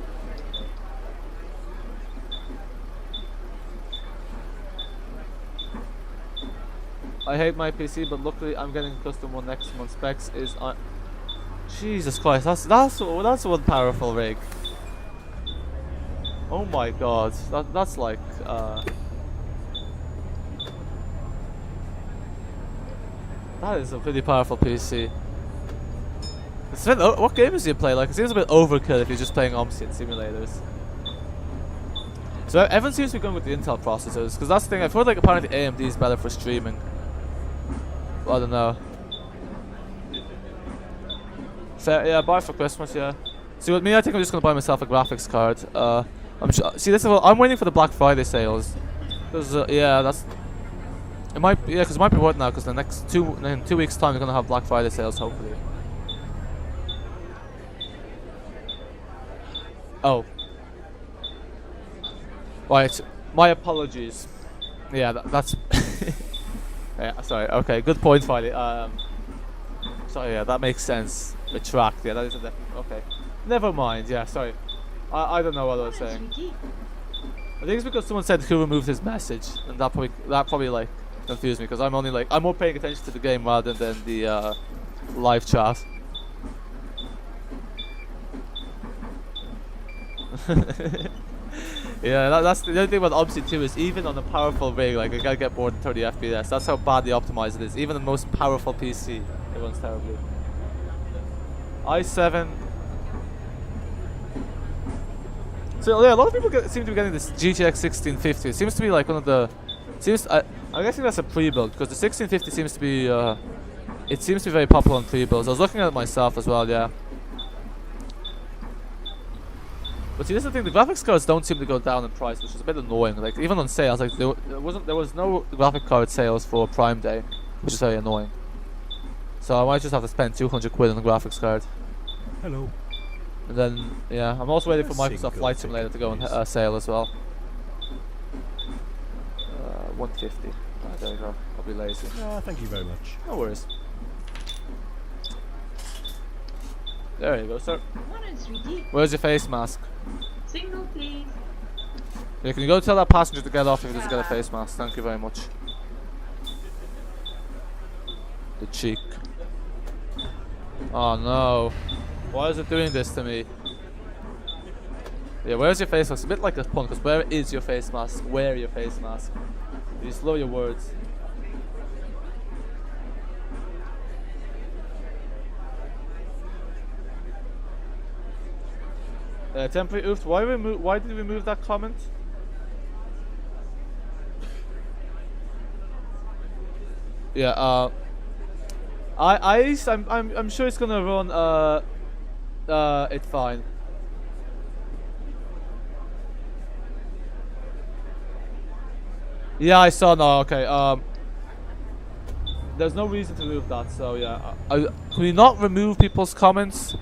I hate my PC, but luckily I'm getting custom one next month. Specs is on. Jesus Christ, that's one powerful rig. Oh my God, that's like that is a pretty powerful PC. What games do you play? Like, it seems a bit overkill if you're just playing Omsi and simulators. So everyone seems to be going with the Intel processors, because that's the thing. I've heard like apparently AMD is better for streaming. Well, I don't know. So yeah, buy for Christmas. Yeah. See, with me, I think I'm just gonna buy myself a graphics card. See, I'm waiting for the Black Friday sales. Cause yeah, it might be worth now. Cause in 2 weeks' time, they're gonna have Black Friday sales, hopefully. Oh. Right, my apologies. Yeah, that's. Yeah, sorry. Okay, good point, Friday. Sorry, yeah, that makes sense. Retract. Yeah, that is a definite. Okay, never mind. Yeah, sorry. I don't know what I was saying. I think it's because someone said who removed his message, and that probably like confused me because I'm more paying attention to the game rather than the live chat. Yeah, that's the other thing about Omsi 2 is even on a powerful rig, like I gotta get more than 30 FPS. That's how badly optimized it is. Even the most powerful PC, it runs terribly. i7. So yeah, a lot of people seem to be getting this GTX 1650. It seems to be like one of the. I'm guessing that's a pre-build because the 1650 seems to be. It seems to be very popular on pre-builds. I was looking at it myself as well. Yeah. But see, this is the thing. The graphics cards don't seem to go down in price, which is a bit annoying. Like even on sales, like there was no graphic card sales for Prime Day, which is very annoying. So I might just have to spend 200 quid on the graphics card. Hello. And then yeah, I'm also waiting for Microsoft Flight Simulator to go on sale as well. 150. There you go. I'll be lazy. Thank you very much. No worries. There you go, sir. Where's your face mask? Single, please. Yeah, can you go tell that passenger to get off if he doesn't get a face mask? Thank you very much. The cheek. Oh no. Why is it doing this to me? Yeah, where's your face mask? It's a bit like a pun, because where is your face mask? Wear your face mask. You slow your words. Temporary oof. Why did we remove that comment? Yeah. I'm sure it's gonna run. It's fine. Yeah, I saw. No, okay. There's no reason to remove that. So yeah. Can we not remove people's comments?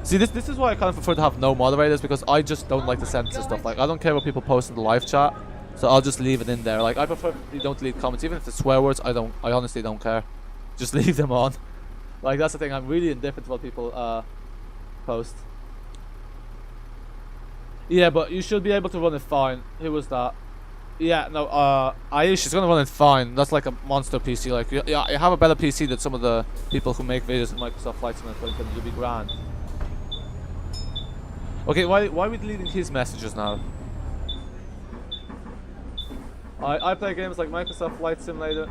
See, this is why I kind of prefer to have no moderators, because I just don't like to censor stuff. Like, I don't care what people post in the live chat, so I'll just leave it in there. Like, I prefer you don't delete comments, even if it's swear words. I honestly don't care. Just leave them on. Like, that's the thing. I'm really indifferent to what people post. Yeah, but you should be able to run it fine. Who was that? Yeah, no. Aish is gonna run it fine. That's like a monster PC. Like, you have a better PC than some of the people who make videos in Microsoft Flight Simulator. You'll be grand. Okay, why are we deleting his messages now? I play games like Microsoft Flight Simulator.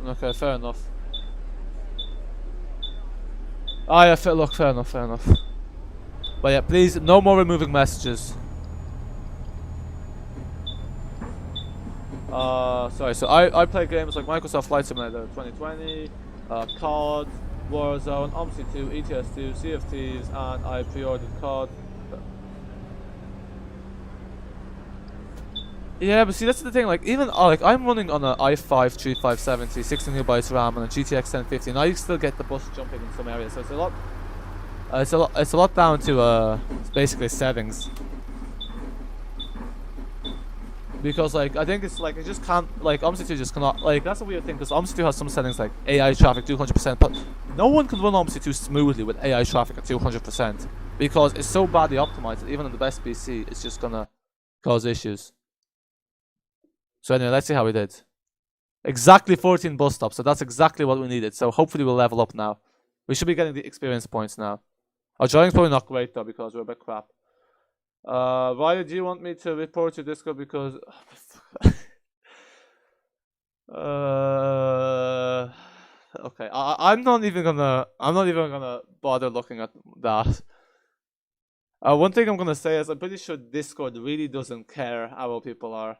Okay, fair enough. Ah, yeah, look, fair enough. But yeah, please, no more removing messages. Sorry, so I play games like Microsoft Flight Simulator 2020, COD, Warzone, Omsi 2, ETS 2, Sea of Thieves, and I pre-ordered COD. Yeah, but see, that's the thing. Like, even like I'm running on an i5 3570, 16GB RAM, and a GTX 1050, and I still get the bus jumping in some areas. So it's a lot. It's a lot down to basically settings. Because like I think it's like it just can't like Omsi 2 just cannot like that's a weird thing because Omsi 2 has some settings like AI traffic 200%, but no one can run Omsi 2 smoothly with AI traffic at 200% because it's so badly optimized that even on the best PC it's just gonna cause issues. So anyway, let's see how we did. Exactly 14 bus stops, so that's exactly what we needed. So hopefully we'll level up now. We should be getting the experience points now. Our driving's probably not great though because we're a bit crap. Why do you want me to report to Discord? Because okay, I'm not even gonna bother looking at that. One thing I'm gonna say is I'm pretty sure Discord really doesn't care how old people are.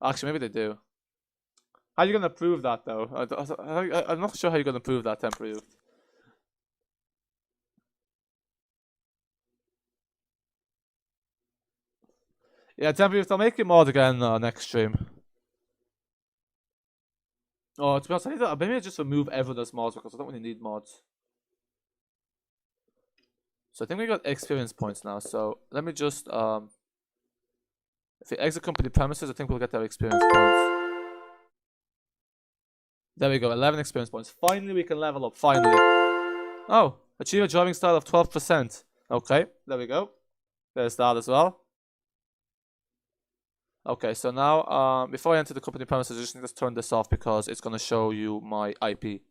Actually, maybe they do. How are you gonna prove that though? I'm not sure how you're gonna prove that temporary youth. Yeah, temporary youth. I'll make it mod again next stream. Oh, to be honest, maybe I just remove everyone as mods because I don't really need mods. So I think we got experience points now. So let me just if we exit company premises, I think we'll get our experience points. There we go, 11 experience points. Finally, we can level up. Finally. Oh, achieve a driving style of 12%. Okay, there we go. There's that as well. Okay, so now before I enter the company premises, I just need to turn this off because it's gonna show you my IP.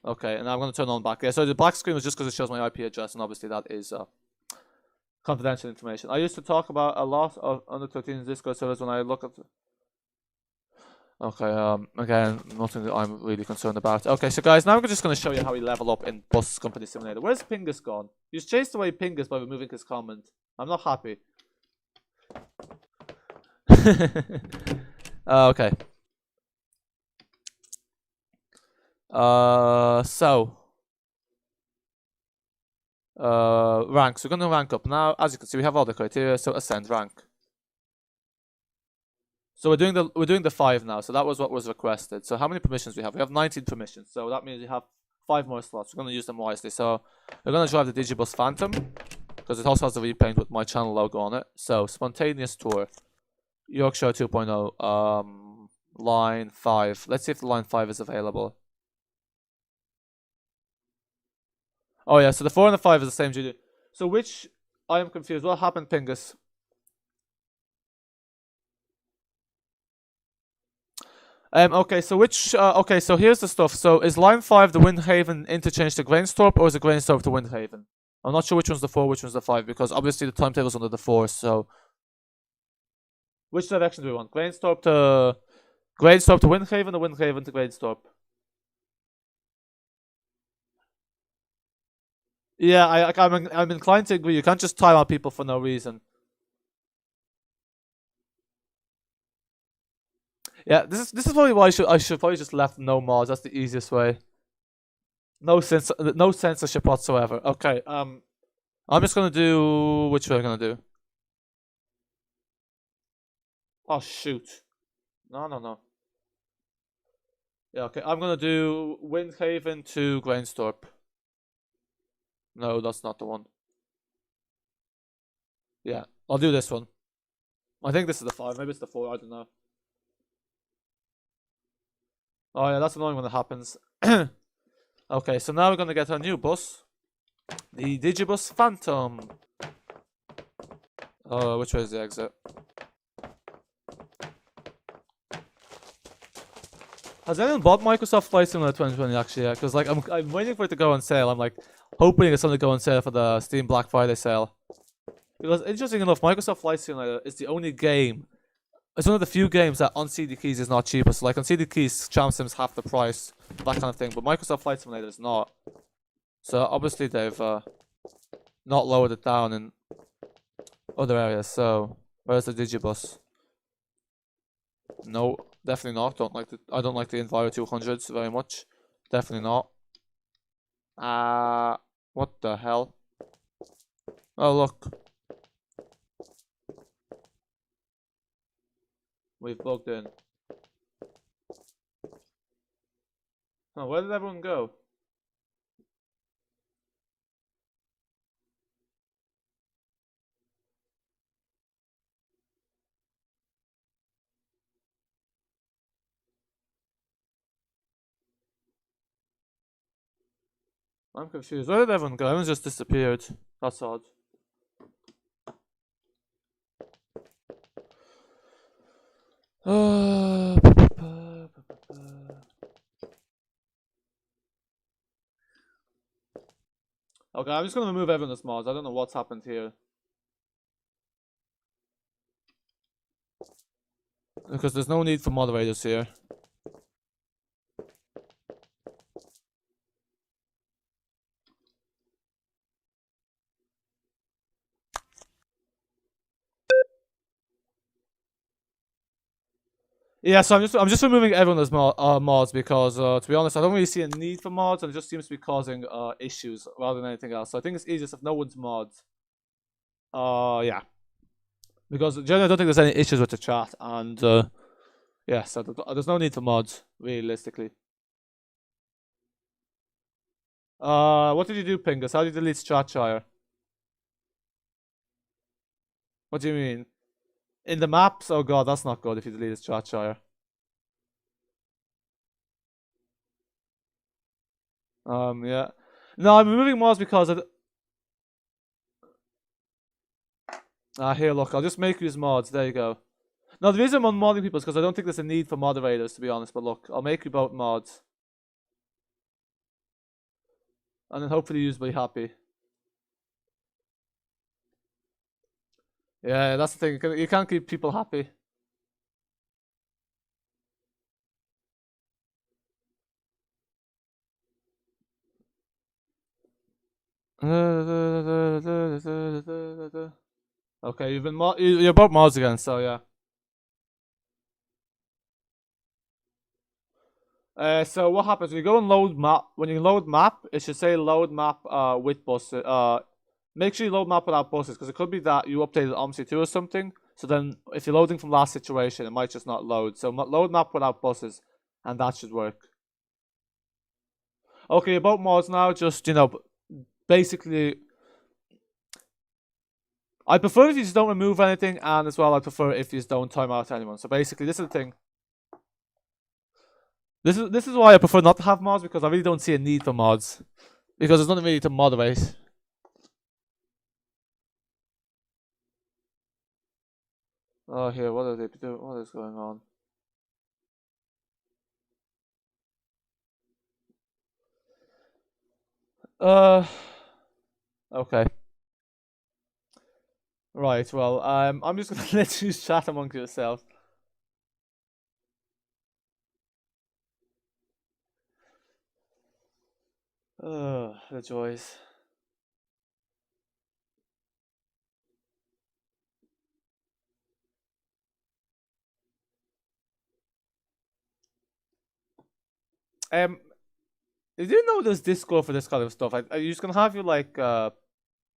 Okay, and now I'm going to turn on back. Yeah, so the black screen was just because it shows my IP address, and obviously that is confidential information. I used to talk about a lot of under 13 Discord servers when I look at. Okay, again, nothing that I'm really concerned about. Okay, so guys, now I'm just going to show you how we level up in Bus Company Simulator. Where's Pingus gone? He's chased away Pingus by removing his comment. I'm not happy. Okay. Ranks. We're going to rank up now. As you can see, we have all the criteria. So ascend rank. So we're doing the 5 now. So that was what was requested. So how many permissions we have? We have 19 permissions. So that means we have 5 more slots. We're going to use them wisely. So we're going to drive the Digibus Phantom because it also has the repaint with my channel logo on it. So spontaneous tour, Yorkshire 2.0, line 5. Let's see if the line 5 is available. Oh yeah, so the 4 and the 5 is the same GD. So which, I am confused. What happened, Pingus? Okay, so which, okay, so here's the stuff. So is line 5 the Windhaven interchange to Grainstorp, or is it Grainstorp to Windhaven? I'm not sure which one's the 4, which one's the 5, because obviously the timetable's under the 4, so. Which direction do we want? Grainstorp to Windhaven, or Windhaven to Grainstorp? Yeah, I'm inclined to agree. You can't just time out people for no reason. Yeah, this is probably why I should probably just left no mods. That's the easiest way. No censorship whatsoever. Okay, I'm just gonna do which way I'm gonna do. Oh shoot. No. Yeah, okay, I'm gonna do Windhaven to Grainstorp. No, that's not the one. Yeah, I'll do this one. I think this is the 5, maybe it's the 4, I don't know. Oh yeah, that's annoying when it happens. Okay, so now we're gonna get our new bus. The Digibus Phantom. Which way is the exit? Has anyone bought Microsoft Flight Simulator 2020 actually? Yeah, because like I'm waiting for it to go on sale. I'm like hoping it's gonna go on sale for the Steam Black Friday sale. Because interesting enough, Microsoft Flight Simulator is the only game. It's one of the few games that on CD keys is not cheaper. So like on CD keys, Champ Sim's half the price, that kind of thing. But Microsoft Flight Simulator is not. So obviously they've not lowered it down in other areas. So where's the Digibus? No, definitely not. I don't like the Enviro 200s very much. Definitely not. What the hell? Oh look. We've bugged in. Oh, where did everyone go? I'm confused. Where did everyone go? Everyone just disappeared. That's odd. Okay, I'm just gonna remove everyone as mods. I don't know what's happened here. Because there's no need for moderators here. Yeah, so I'm just removing everyone as mods because to be honest, I don't really see a need for mods, and it just seems to be causing issues rather than anything else. So I think it's easiest if no one's mods. Yeah, because generally I don't think there's any issues with the chat, and yeah, so there's no need for mods realistically. What did you do, Pingus? How did you delete Stratshire? What do you mean? In the maps? Oh god, that's not good if you deleted Stratshire. Yeah. No, I'm removing mods because here, look, I'll just make use mods. There you go. No, the reason I'm modding people is because I don't think there's a need for moderators, to be honest. But look, I'll make you both mods. And then hopefully you'll be happy. Yeah, that's the thing. You can't keep people happy. Okay, you're both mods again, so yeah. So what happens when you go and load map? When you load map, it should say load map with buses. Make sure you load map without buses, because it could be that you updated Omsi 2 or something. So then, if you're loading from last situation, it might just not load. So load map without buses, and that should work. Okay, about mods now. Just basically, I prefer if you just don't remove anything, and as well, I prefer if you just don't time out anyone. So basically, this is the thing. This is why I prefer not to have mods, because I really don't see a need for mods, because there's nothing really to moderate. Oh, here, what are they doing? What is going on? Okay. Right, well, I'm just gonna let you chat amongst yourselves. The joys. You do know there's Discord for this kind of stuff. Are you just gonna have your like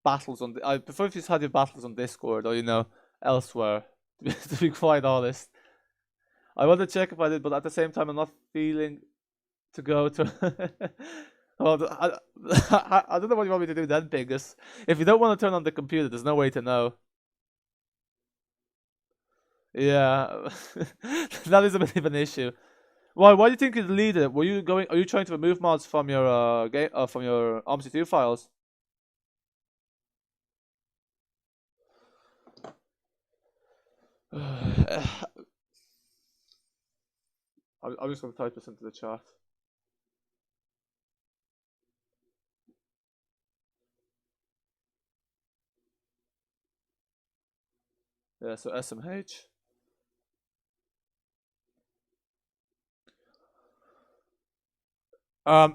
battles on? I prefer if you just had your battles on Discord or elsewhere. To be quite honest, I want to check if I did, but at the same time, I'm not feeling to go to. Well, I don't know what you want me to do then, Pingus. If you don't want to turn on the computer, there's no way to know. Yeah, that is a bit of an issue. Why do you think you deleted it? Are you trying to remove mods from your from your Omsi 2 files? I'm just gonna type this into the chat. Yeah, so SMH.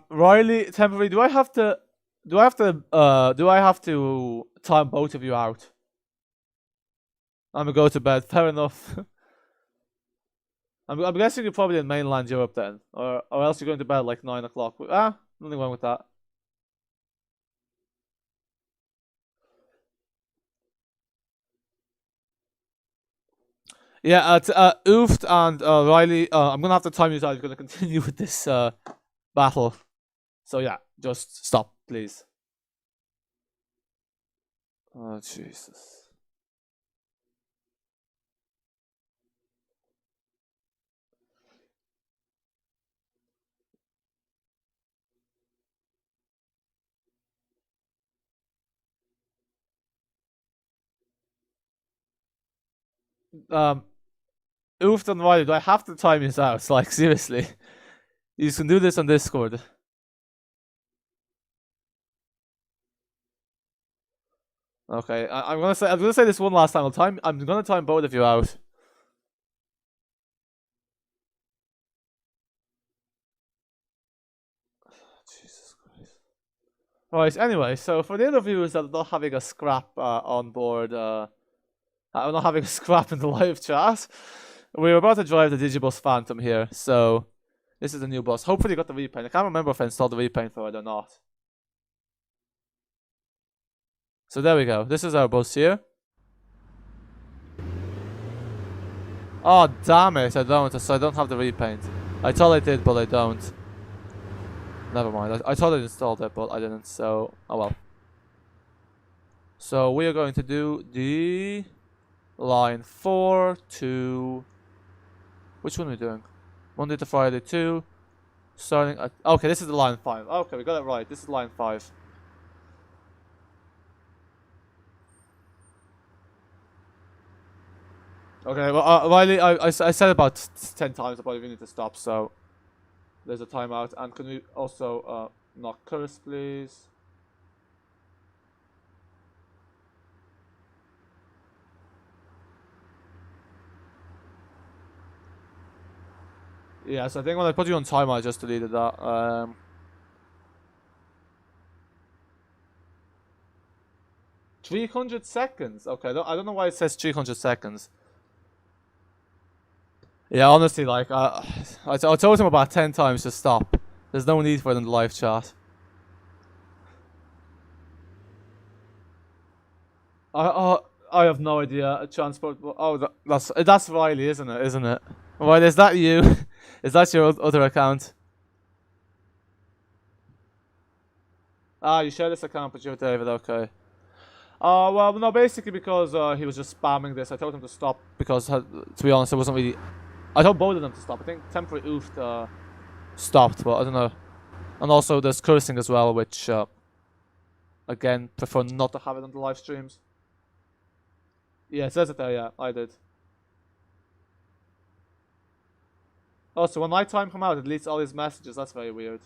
Riley, temporary. Do I have to time both of you out? I'm gonna go to bed. Fair enough. I'm guessing you're probably in mainland Europe then, or else you're going to bed at like 9 o'clock. Nothing wrong with that. Yeah, Ooft and Riley. I'm gonna have to time you out. You're gonna continue with this battle. So yeah, just stop, please. Oh Jesus. Oof and Riley, do I have to time this out? Like seriously. You can do this on Discord. Okay, I'm gonna say this one last time. I'm gonna time both of you out. Jesus Christ. Right, anyway, so for the other viewers that are not having a scrap on board, I'm not having a scrap in the live chat, we're about to drive the Digibus Phantom here, so this is the new bus. Hopefully you got the repaint. I can't remember if I installed the repaint for it or not. So there we go. This is our bus here. Oh, damn it, I don't. So I don't have the repaint. I thought I did, but I don't. Never mind. I thought I installed it, but I didn't, so... Oh well. So we are going to do the... line 4 to... Which one are we doing? Monday to Friday 2. Starting at... Okay, this is the line 5. Okay, we got it right. This is line 5. Okay, well, Riley, I said about 10 times about we need to stop, so... There's a timeout. And can we also not curse, please? Yeah, so I think when I put you on timer, I just deleted that. 300 seconds. Okay, I don't know why it says 300 seconds. Yeah, honestly, like, I told him about 10 times to stop. There's no need for it in the live chat. I have no idea. Transport. Oh, that's Riley, isn't it? Isn't it? Riley, is that you? Is that your other account? Ah, you share this account, but you're David. Okay. Well, no, basically because he was just spamming this. I told him to stop because, to be honest, it wasn't really. I told both of them to stop. I think temporary oof stopped, but I don't know. And also, there's cursing as well, which again prefer not to have it on the live streams. Yeah, it says it there. Yeah, I did. Oh, so when my time come out, it deletes all these messages. That's very weird.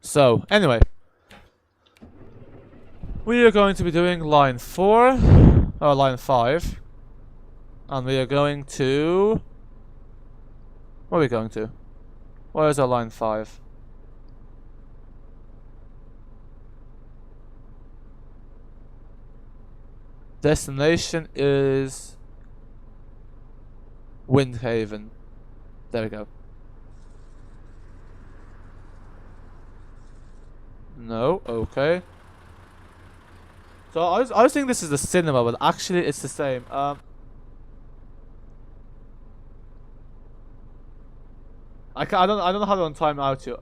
So, anyway. We are going to be doing line 4, or line 5. And we are going to... Where are we going to? Where is our line 5? Destination is... Windhaven. There we go. No, okay. So I was thinking this is the cinema, but actually it's the same. I don't know how to untime out you.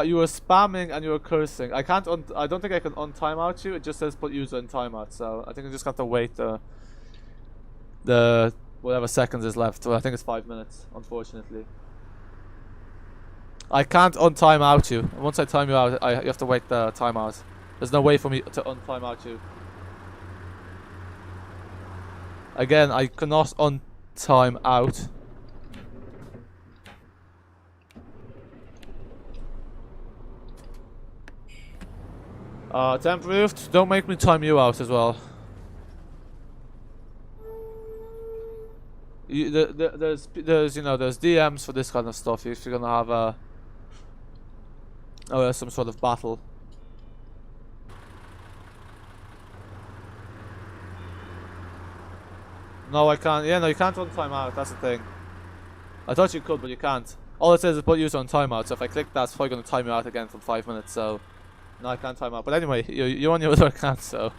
You were spamming and you were cursing. I don't think I can untime out you. It just says put user in timeout. So I think I just have to wait the whatever seconds is left. Well, I think it's 5 minutes, unfortunately. I can't untime out you. Once I time you out, you have to wait the timeout. There's no way for me to untime out you. Again, I cannot untime out. Temporary, don't make me time you out as well. There's DMs for this kind of stuff if you're gonna have some sort of battle. No, I can't. Yeah, no, you can't untime out. That's the thing. I thought you could, but you can't. All it says is put user on timeout, so if I click that, it's probably going to time you out again from 5 minutes, so... No, I can't time out. But anyway, you're on your other account, so...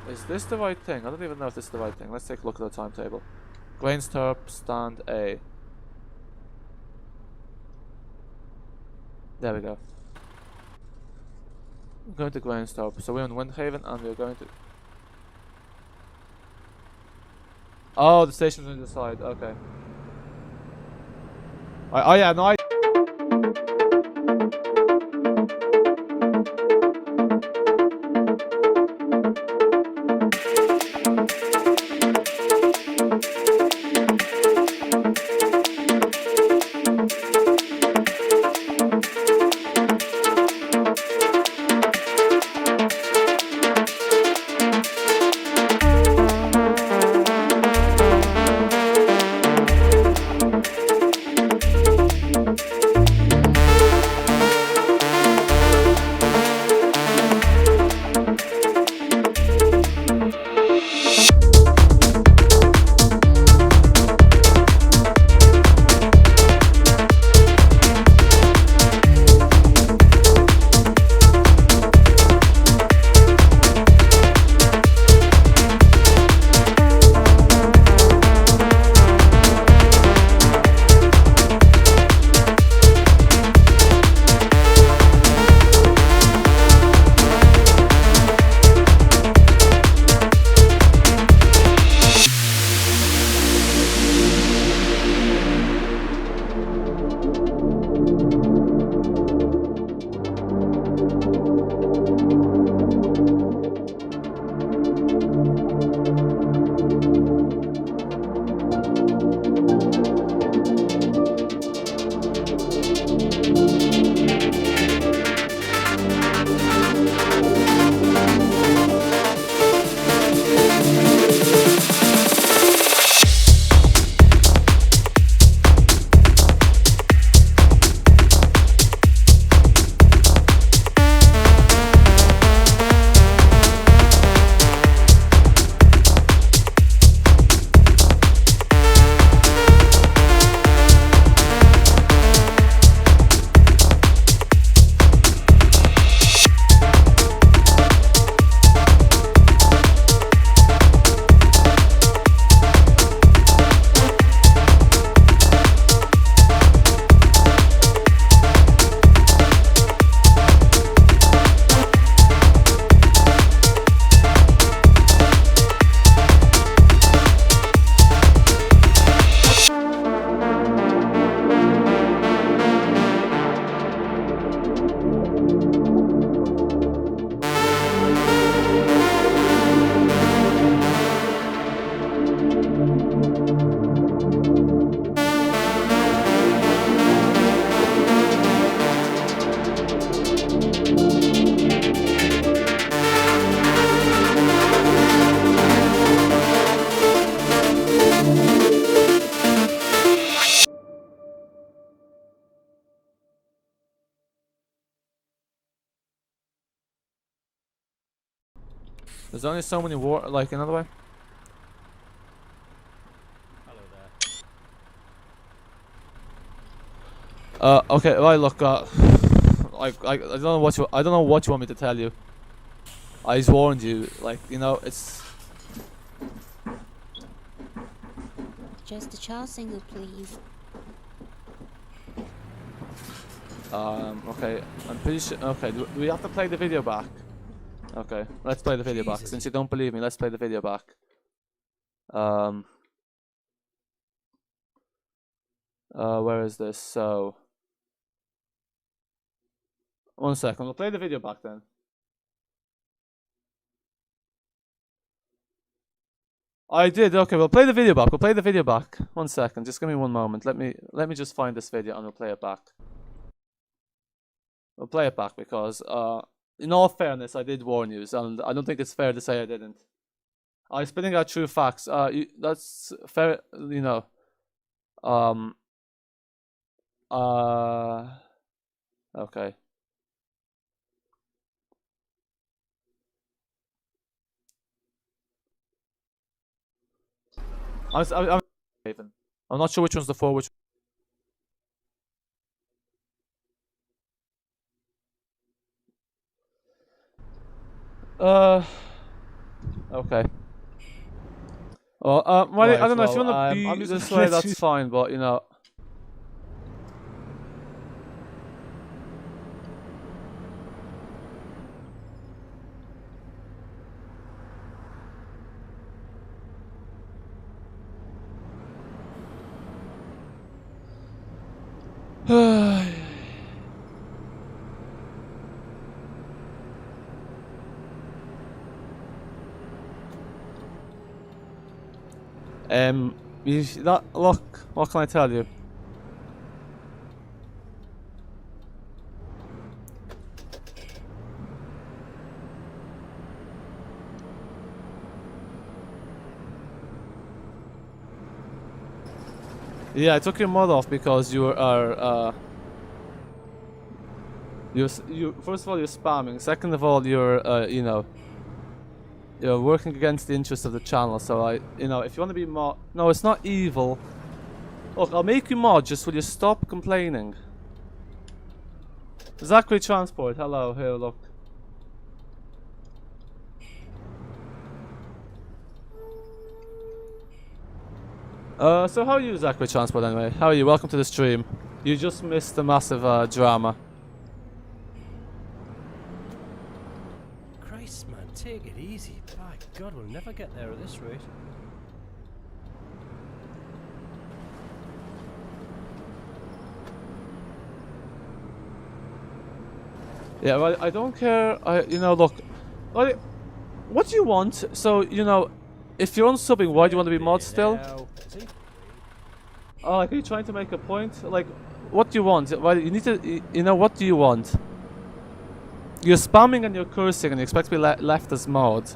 Is this the right thing? I don't even know if this is the right thing. Let's take a look at the timetable. Grainstorp, stand A. There we go. I'm going to Grainstorp. So we're in Windhaven and we're going to... Oh, the station's on the side. Okay. Oh yeah, no, there's only so many like another way. Hello there. Okay, right, look, I don't know what you want me to tell you. I just warned you, like, you know, it's... Just a child single, please. Okay, I'm pretty sure, okay, do we have to play the video back? Okay, let's play the video back. Since you don't believe me, let's play the video back. Where is this? So... 1 second, we'll play the video back then. I did, okay, we'll play the video back. We'll play the video back. 1 second, just give me 1 moment. Let me just find this video and we'll play it back. We'll play it back because, in all fairness, I did warn you, and I don't think it's fair to say I didn't. I'm spitting out true facts. That's fair, you know. Okay. I'm not sure which one's the 4, which. Okay. Well, well, I don't know if you want to be this way, that's fine, but you know. Look, what can I tell you? Yeah, I took your mod off because you are you first of all you're spamming. Second of all, you're you know, you're working against the interests of the channel. So you know, if you want to be mod, no, it's not evil. Look, I'll make you mod. Just will you stop complaining? Zachary Transport, hello. Here, look. So how are you, Zachary Transport, anyway? How are you? Welcome to the stream. You just missed the massive drama. Christ, man, take it easy. By God, we'll never get there at this rate. Yeah, well, I don't care. You know, look, what do you want? So, you know, if you're unsubbing, why do you want to be mod still? Oh, like, are you trying to make a point? Like, what do you want? Well, you need to, you know, what do you want? You're spamming and you're cursing and you expect to be left as mod.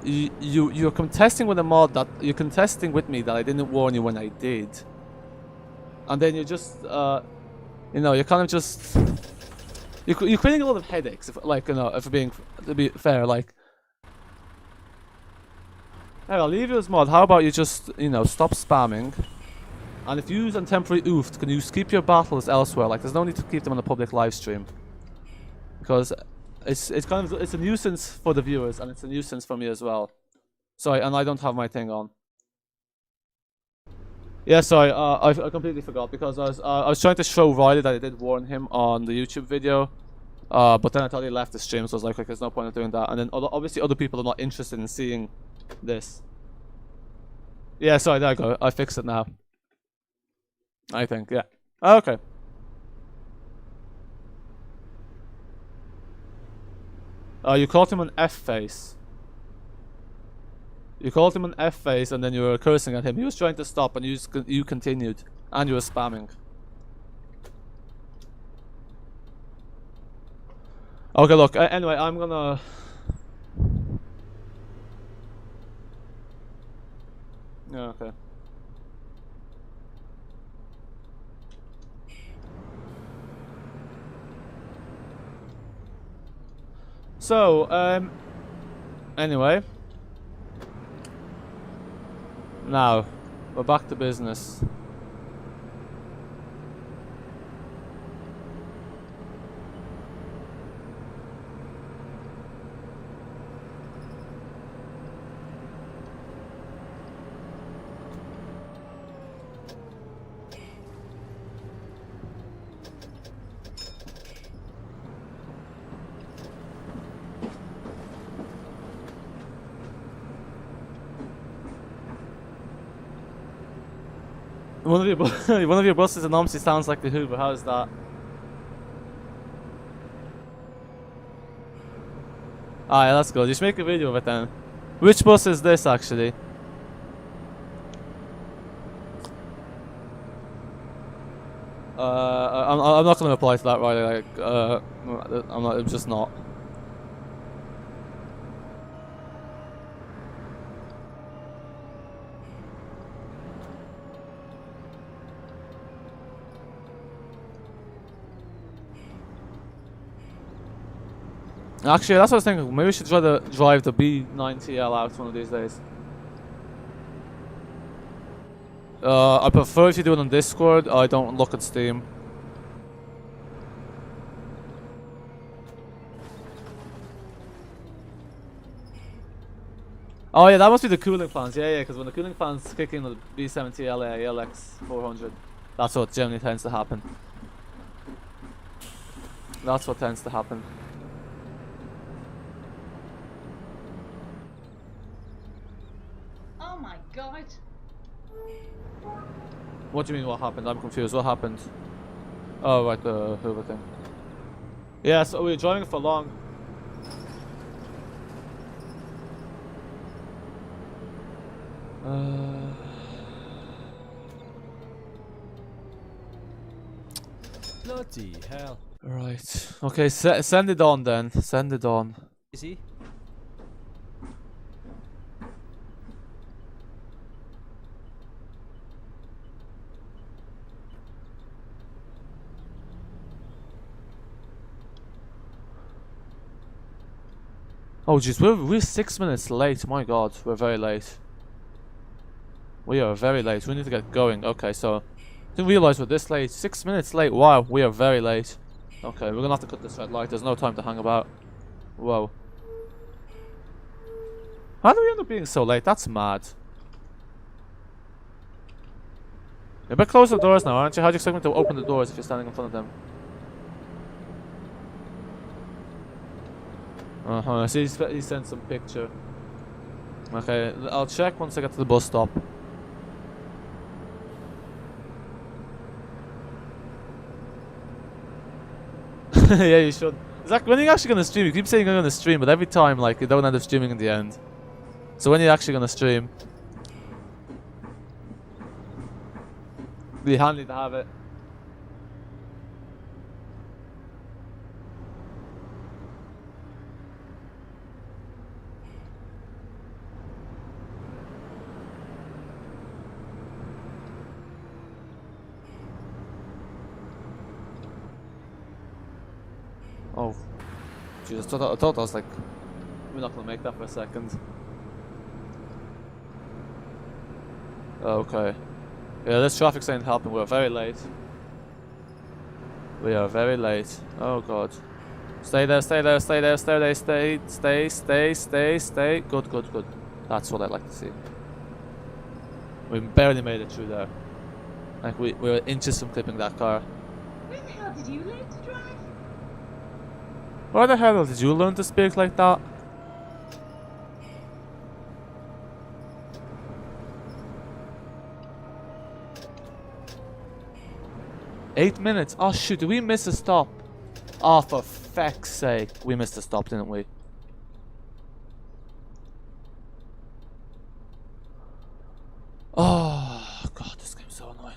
You're contesting with a mod that, you're contesting with me that I didn't warn you when I did. And then you're just, you know, you're kind of just, you're creating a lot of headaches, if, like, you know, if we're being, to be fair, like. Hey, I'll leave you as mod. How about you just, you know, stop spamming? And if you use temporary oofed, can you keep your battles elsewhere? Like, there's no need to keep them on a public live stream. Because it's kind of, it's a nuisance for the viewers, and it's a nuisance for me as well. Sorry, and I don't have my thing on. Yeah, sorry, I completely forgot, because I was trying to show Riley that I did warn him on the YouTube video. But then I thought he left the stream, so I was like, there's no point in doing that. And then obviously other people are not interested in seeing this. Yeah, sorry, there I go. I fixed it now. I think, yeah. Okay. You called him an F-face. You called him an F-face and then you were cursing at him. He was trying to stop and you continued. And you were spamming. Okay, look, anyway, I'm gonna... Yeah, okay. So, anyway. Now, we're back to business. One of your buses in Omsi sounds like the Hoover. How's that? Ah, yeah, that's good. You should make a video of it then. Which bus is this actually? I'm not gonna reply to that, right? Like, I'm just not. Actually, that's what I was thinking. Maybe we should try to drive the B7TL out one of these days. I prefer if you do it on Discord. I don't look at Steam. Oh yeah, that must be the cooling fans. Yeah, because when the cooling fans kick in the B7TL ALX400, that's what generally tends to happen. That's what tends to happen. Oh my god. What do you mean what happened? I'm confused. What happened? Oh right, the Hoover thing. Yeah, so we were driving for long. Bloody hell. Right. Okay, send it on then. Send it on. Easy. Oh jeez, we're 6 minutes late. My god, we're very late. We are very late. We need to get going. Okay, so didn't realize we're this late. 6 minutes late. Wow, we are very late. Okay, we're gonna have to cut this red light. There's no time to hang about. Whoa. How do we end up being so late? That's mad. You better close the doors now, aren't you? How do you expect me to open the doors if you're standing in front of them? Uh-huh, see, he sent some picture. Okay, I'll check once I get to the bus stop. Yeah, you should. Zach, when are you actually gonna stream? You keep saying you're gonna stream, but every time, like, you don't end up streaming in the end. So when are you actually gonna stream? Be handy to have it. Oh, Jesus! I thought I was like, we're not gonna make that for a second. Okay. Yeah, this traffic ain't helping. We're very late. We are very late. Oh god. Stay there, stay there, stay there, stay there, stay. Good, good, good. That's what I like to see. We barely made it through there. Like we were inches from clipping that car. Where the hell did you learn to drive? Why the hell did you learn to speak like that? Eight minutes. Oh shoot, did we miss a stop? Oh, for feck's sake. We missed a stop, didn't we? Oh god, this game's so annoying.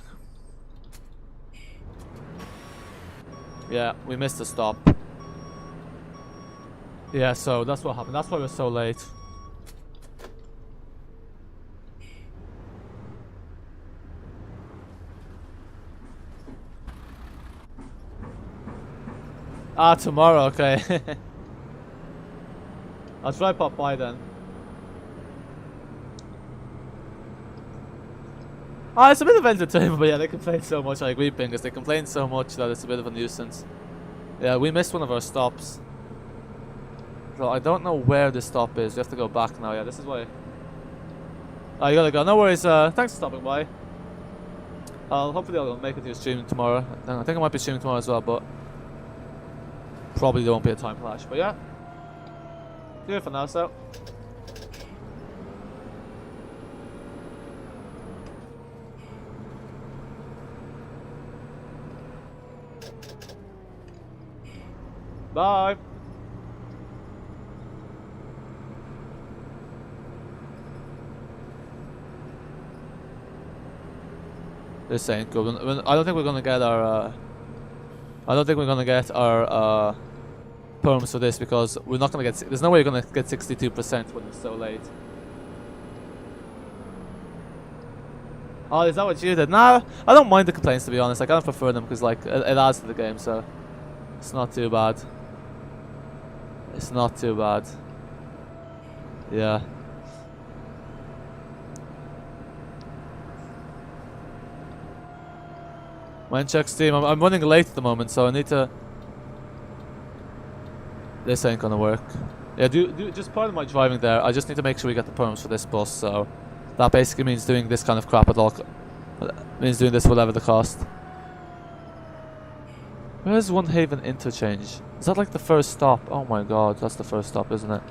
Yeah, we missed a stop. Yeah, so that's what happened. That's why we're so late. Ah, tomorrow, okay. I'll try pop by then. Ah, it's a bit of entertainment, but yeah, they complain so much. I agree, Pingus. They complain so much that it's a bit of a nuisance. Yeah, we missed one of our stops. So I don't know where the stop is. We have to go back now. Yeah, this is why. Oh, you gotta go. No worries. Thanks for stopping by. Hopefully I'll make it to your stream tomorrow. I think I might be streaming tomorrow as well, but probably there won't be a time clash. But yeah, do it for now, so. Bye. This ain't good. I don't think we're gonna get our. I don't think we're gonna get our perms for this because we're not gonna get. There's no way you're gonna get 62% when it's so late. Oh, is that what you did? Nah, I don't mind the complaints to be honest. Like, I don't prefer them because like it adds to the game, so it's not too bad. It's not too bad. Yeah. Mind check Steam. I'm running late at the moment, so I need to. This ain't gonna work. Yeah, do just pardon my driving there. I just need to make sure we get the perms for this bus. So that basically means doing this kind of crap at all. Means doing this whatever the cost. Where's One Haven Interchange? Is that like the first stop? Oh my god, that's the first stop, isn't it?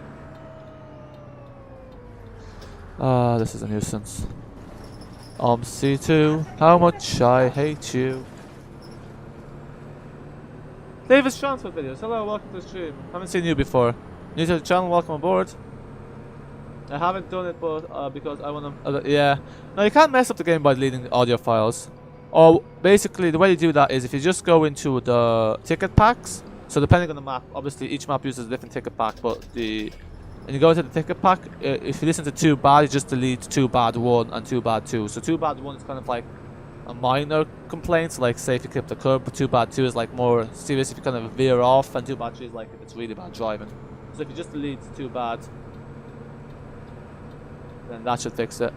Ah, this is a nuisance. Omsi 2, how much I hate you. Davis transfer videos. Hello, welcome to the stream. Haven't seen you before. New to the channel, welcome aboard. I haven't done it, but because I want to. Yeah, no, you can't mess up the game by deleting audio files. Or basically, the way you do that is if you just go into the ticket packs. So depending on the map, obviously each map uses a different ticket pack. But when you go into the ticket pack, if you listen to Too Bad, you just delete Too Bad 1 and Too Bad 2. So Too Bad 1 is kind of like a minor complaint, like say if you clip the curb. But Too Bad 2 is like more serious if you kind of veer off, and Too Bad 3 is like if it's really bad driving. So if you just delete Too Bad, then that should fix it.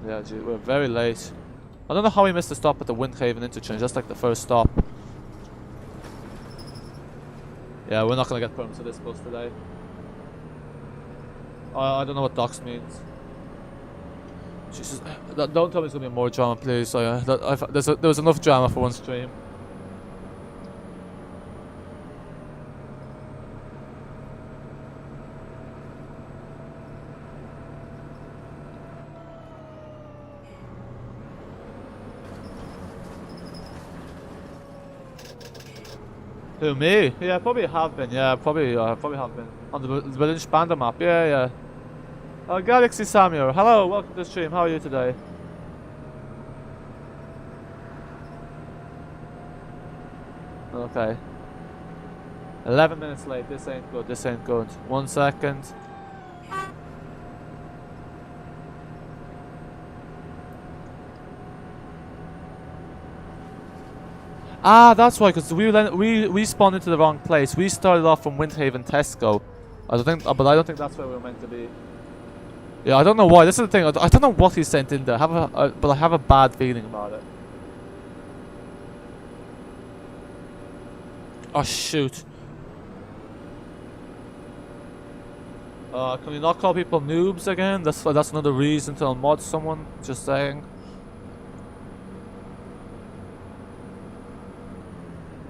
Yeah, gee, we're very late. I don't know how we missed the stop at the Windhaven interchange. That's like the first stop. Yeah, we're not gonna get perms for this bus today. I don't know what docs means. Jesus, don't tell me there's gonna be more drama, please. There was enough drama for one stream. Who, me? Yeah, probably have been. Yeah, probably have been. On the Village Panda map. Yeah, yeah. Galaxy Samuel. Hello, welcome to the stream. How are you today? Okay. 11 minutes late. This ain't good. This ain't good. 1 second. Ah, that's why, because we spawned into the wrong place. We started off from Windhaven Tesco. But I don't think that's where we were meant to be. Yeah, I don't know why. This is the thing. I don't know what he sent in there. But I have a bad feeling about it. Oh shoot. Can you not call people noobs again? That's another reason to unmod someone. Just saying.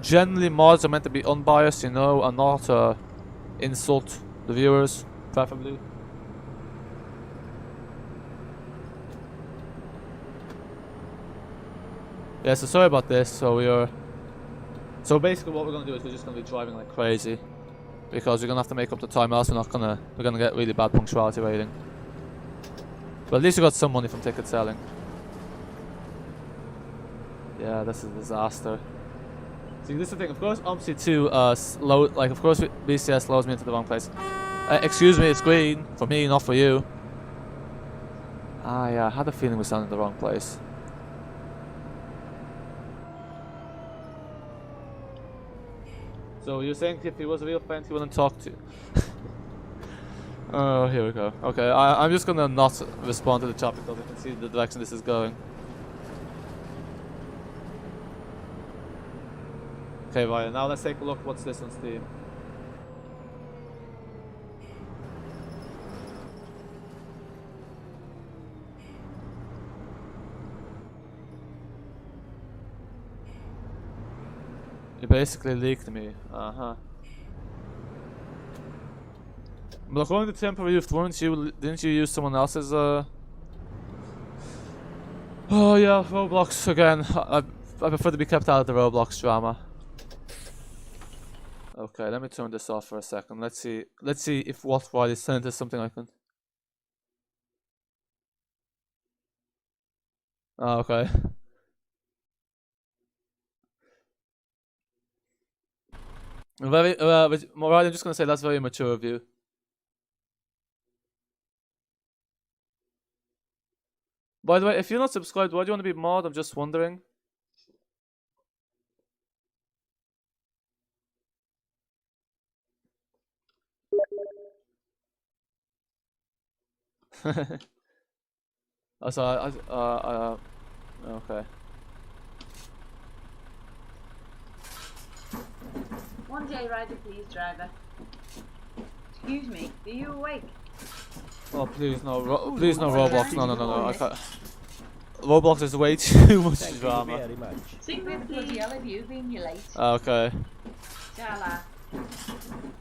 Generally, mods are meant to be unbiased, you know, and not insult the viewers, preferably. Yeah, so sorry about this. So basically, what we're gonna do is we're just gonna be driving like crazy, because we're gonna have to make up the time. Else we're gonna get really bad punctuality rating. But at least we got some money from ticket selling. Yeah, this is a disaster. See, this is the thing. Of course, Omsi 2 of course, BCS slows me into the wrong place. Excuse me, it's green for me, not for you. Ah, yeah, I had a feeling we sounded in the wrong place. So you're saying if he was a real friend, he wouldn't talk to you? Oh, here we go. Okay, I'm just gonna not respond to the chat because I can see the direction this is going. Okay, Ryan, now let's take a look what's this on Steam. You basically leaked me. Uh-huh. But according to temporary youth, didn't you use someone else's Oh yeah, Roblox again. I prefer to be kept out of the Roblox drama. Okay, let me turn this off for a second. Let's see if what Riley sent is something I can. Oh, okay. Very Riley, I'm just gonna say that's very mature of you. By the way, if you're not subscribed, why do you want to be mod? I'm just wondering. Oh, so Okay. 1 day rider, please, driver. Excuse me, are you awake? Oh please no, Ooh, please no what Roblox. time No, no, you no, no. I on can't. Roblox is way too much Thank you drama. very much. Single, bloody hell have you been? You're late. Okay. Sylar.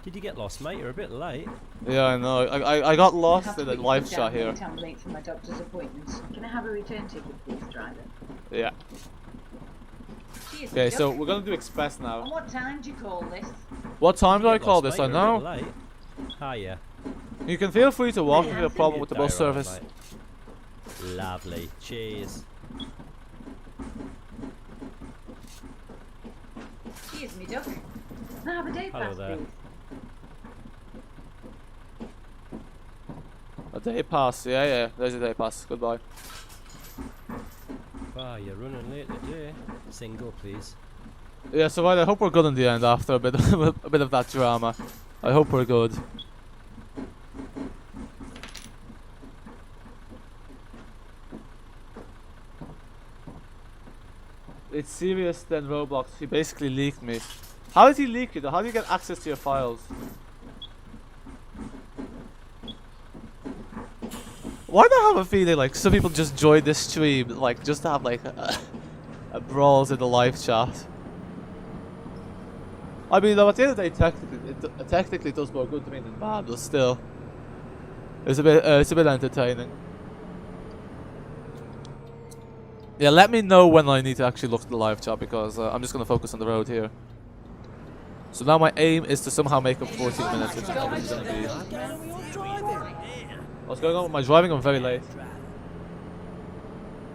Did you get lost, mate? You're a bit late. Yeah, I know. I got I lost have in to the put live you chat down here. late. I'm late for my doctor's appointments. Can I have a return ticket, please, driver? Yeah. Cheers, Okay, duck. so we're gonna do express And now. what time do you call this? What time Did do you I get call lost, this? mate? I You're a bit know. late. Hiya. You can feel free to walk if Yeah, you have a problem with the bus Diary, service. mate. Lovely. Cheers. Cheers, me duck. Can I have a day Hello pass, there. please? A day pass. Yeah, yeah. There's a day pass. Goodbye. Wow, you're running late today. Single, please. Yeah. So right, I hope we're good in the end after a bit a bit of that drama. I hope we're good. It's serious then Roblox. He basically leaked me. How did he leak you though? How do you get access to your files? Why do I have a feeling like some people just join this stream like just to have like a brawls in the live chat? I mean though at the end of the day technically it does more good to me than bad, but still. It's a bit entertaining. Yeah, let me know when I need to actually look at the live chat because I'm just going to focus on the road here. So now my aim is to somehow make up 14 minutes, which is going to be... What's going on with my driving? I'm very late.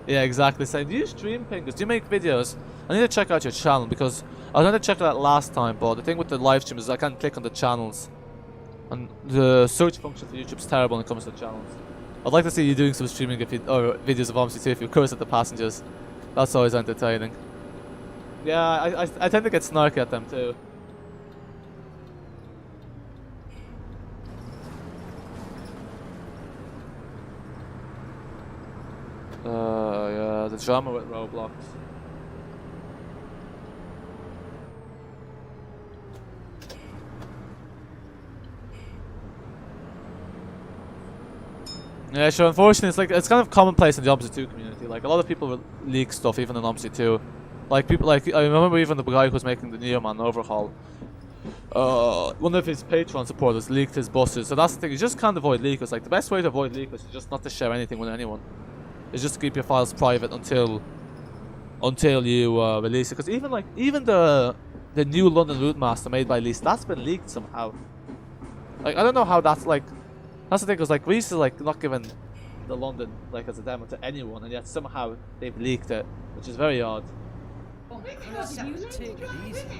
Yeah, exactly. Same. Do you stream, Pingus? Do you make videos? I need to check out your channel because I was going to check it out last time, but the thing with the live stream is I can't click on the channels. And the search function for YouTube's terrible when it comes to channels. I'd like to see you doing some streaming if you, or videos of Omsi too if you curse at the passengers. That's always entertaining. Yeah, I tend to get snarky at them too. Yeah, the drama with Roblox. Yeah, sure. Unfortunately, it's kind of commonplace in the Omsi 2 community. Like a lot of people will leak stuff even in Omsi 2. Like people, like I remember even the guy who was making the Neoman overhaul. One of his Patreon supporters leaked his buses. So that's the thing. You just can't avoid leakers. Like the best way to avoid leakers is just not to share anything with anyone. It's just to keep your files private until you release it. Because even the new London route master made by Lease, that's been leaked somehow. Like I don't know how that's like. That's the thing, because like we used to like not giving the London like as a demo to anyone, and yet somehow they've leaked it, which is very odd.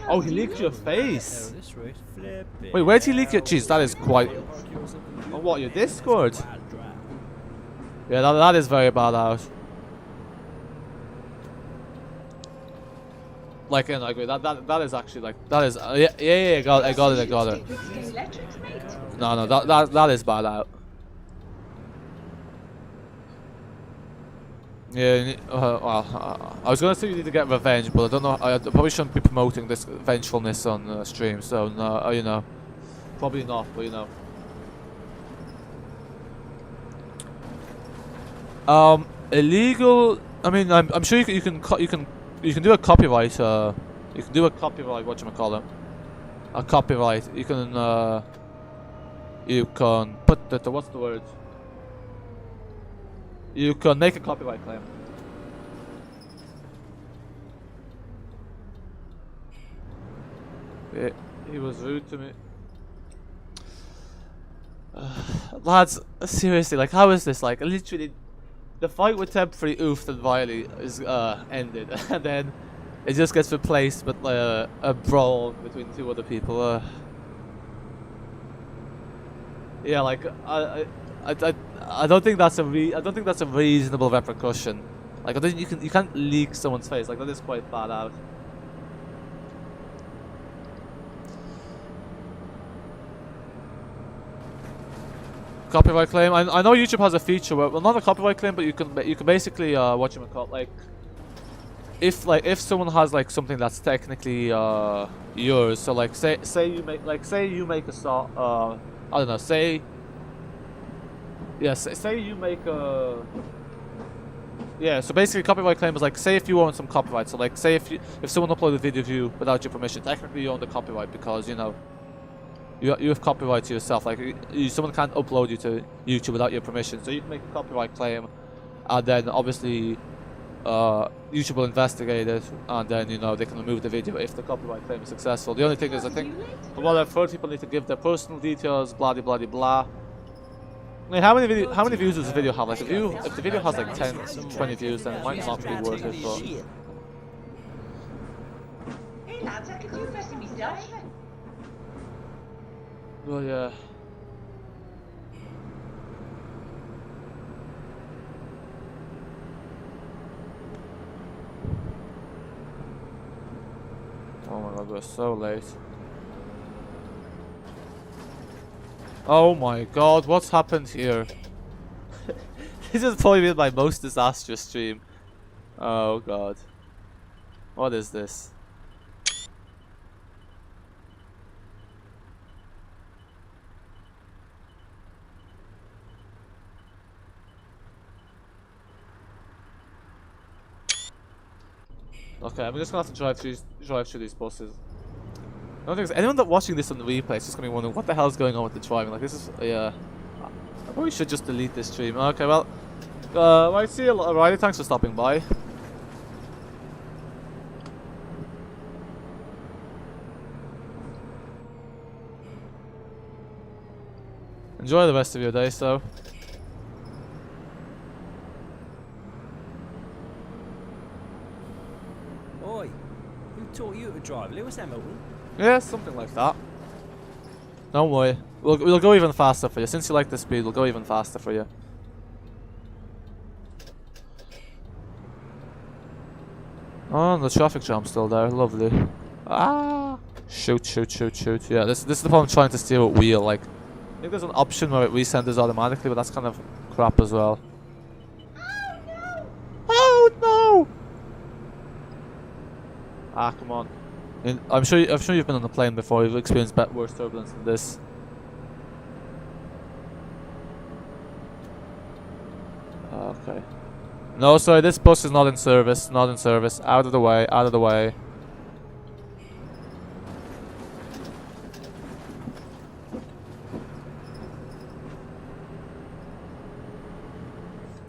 Oh, he leaked your face. Wait, where'd he leak your? Jeez, that is quite. Oh, what, your Discord? Yeah, that is very bad out. Like, I agree. That is actually like that is. Yeah. I got it. No, that is bad out. Yeah, well, I was gonna say you need to get revenge, but I don't know. I probably shouldn't be promoting this vengefulness on stream. So no, you know, probably not. But you know, illegal. I mean, I'm sure you can do a copyright. You can do a copyright. Whatchamacallit? A copyright. You can put the what's the word? You can make a copyright claim. He was rude to me. Lads, seriously, like how is this? Like literally, the fight with Temp 3 Oof and Riley is ended, and then it just gets replaced with a brawl between two other people. Yeah, like I don't think that's a reasonable repercussion. Like I think you can't leak someone's face. Like that is quite bad out. Copyright claim. I know YouTube has a feature where, well, not a copyright claim, but you can basically whatchamacallit, like if someone has like something that's technically yours, so like say you make a song, I don't know, say you make a, yeah, so basically copyright claim is like, say if you own some copyright, so like say if someone uploaded a video of you without your permission, technically you own the copyright because, you know, you have copyright to yourself. Like someone can't upload you to YouTube without your permission, so you can make a copyright claim, and then obviously YouTube will investigate it, and then, you know, they can remove the video if the copyright claim is successful. The only thing is, I think from what I've heard, people need to give their personal details, blah blah blah blah. I mean, how many views does the video have? Like, if the video has like 10, 20 views, then it might not be worth it. But Hey lads, I could do better myself. well, yeah. Oh my god, we're so late. Oh my god, what's happened here? This has probably been my most disastrous stream. Oh god. What is this? Okay, I'm just gonna have to drive through these buses. I don't think anyone that watching this on the replay is just gonna be wondering what the hell's going on with the driving. Like, this is, yeah. I probably should just delete this stream. Okay, well, right, see you, Riley. Thanks for stopping by. Enjoy the rest of your day, so. Oi, who taught you to drive? Lewis Hamilton? Yeah, something like that. Don't worry. We'll go even faster for you. Since you like the speed, we'll go even faster for you. Oh, the traffic jam's still there. Lovely. Ah! Shoot, shoot, shoot, shoot. Yeah, this is the problem trying to steer with wheel. Like, I think there's an option where it resenders automatically, but that's kind of crap as well. Oh no! Oh no! Ah, come on. I'm sure you've been on a plane before. You've experienced worse turbulence than this. Okay. No, sorry. This bus is not in service. Not in service. Out of the way. Out of the way.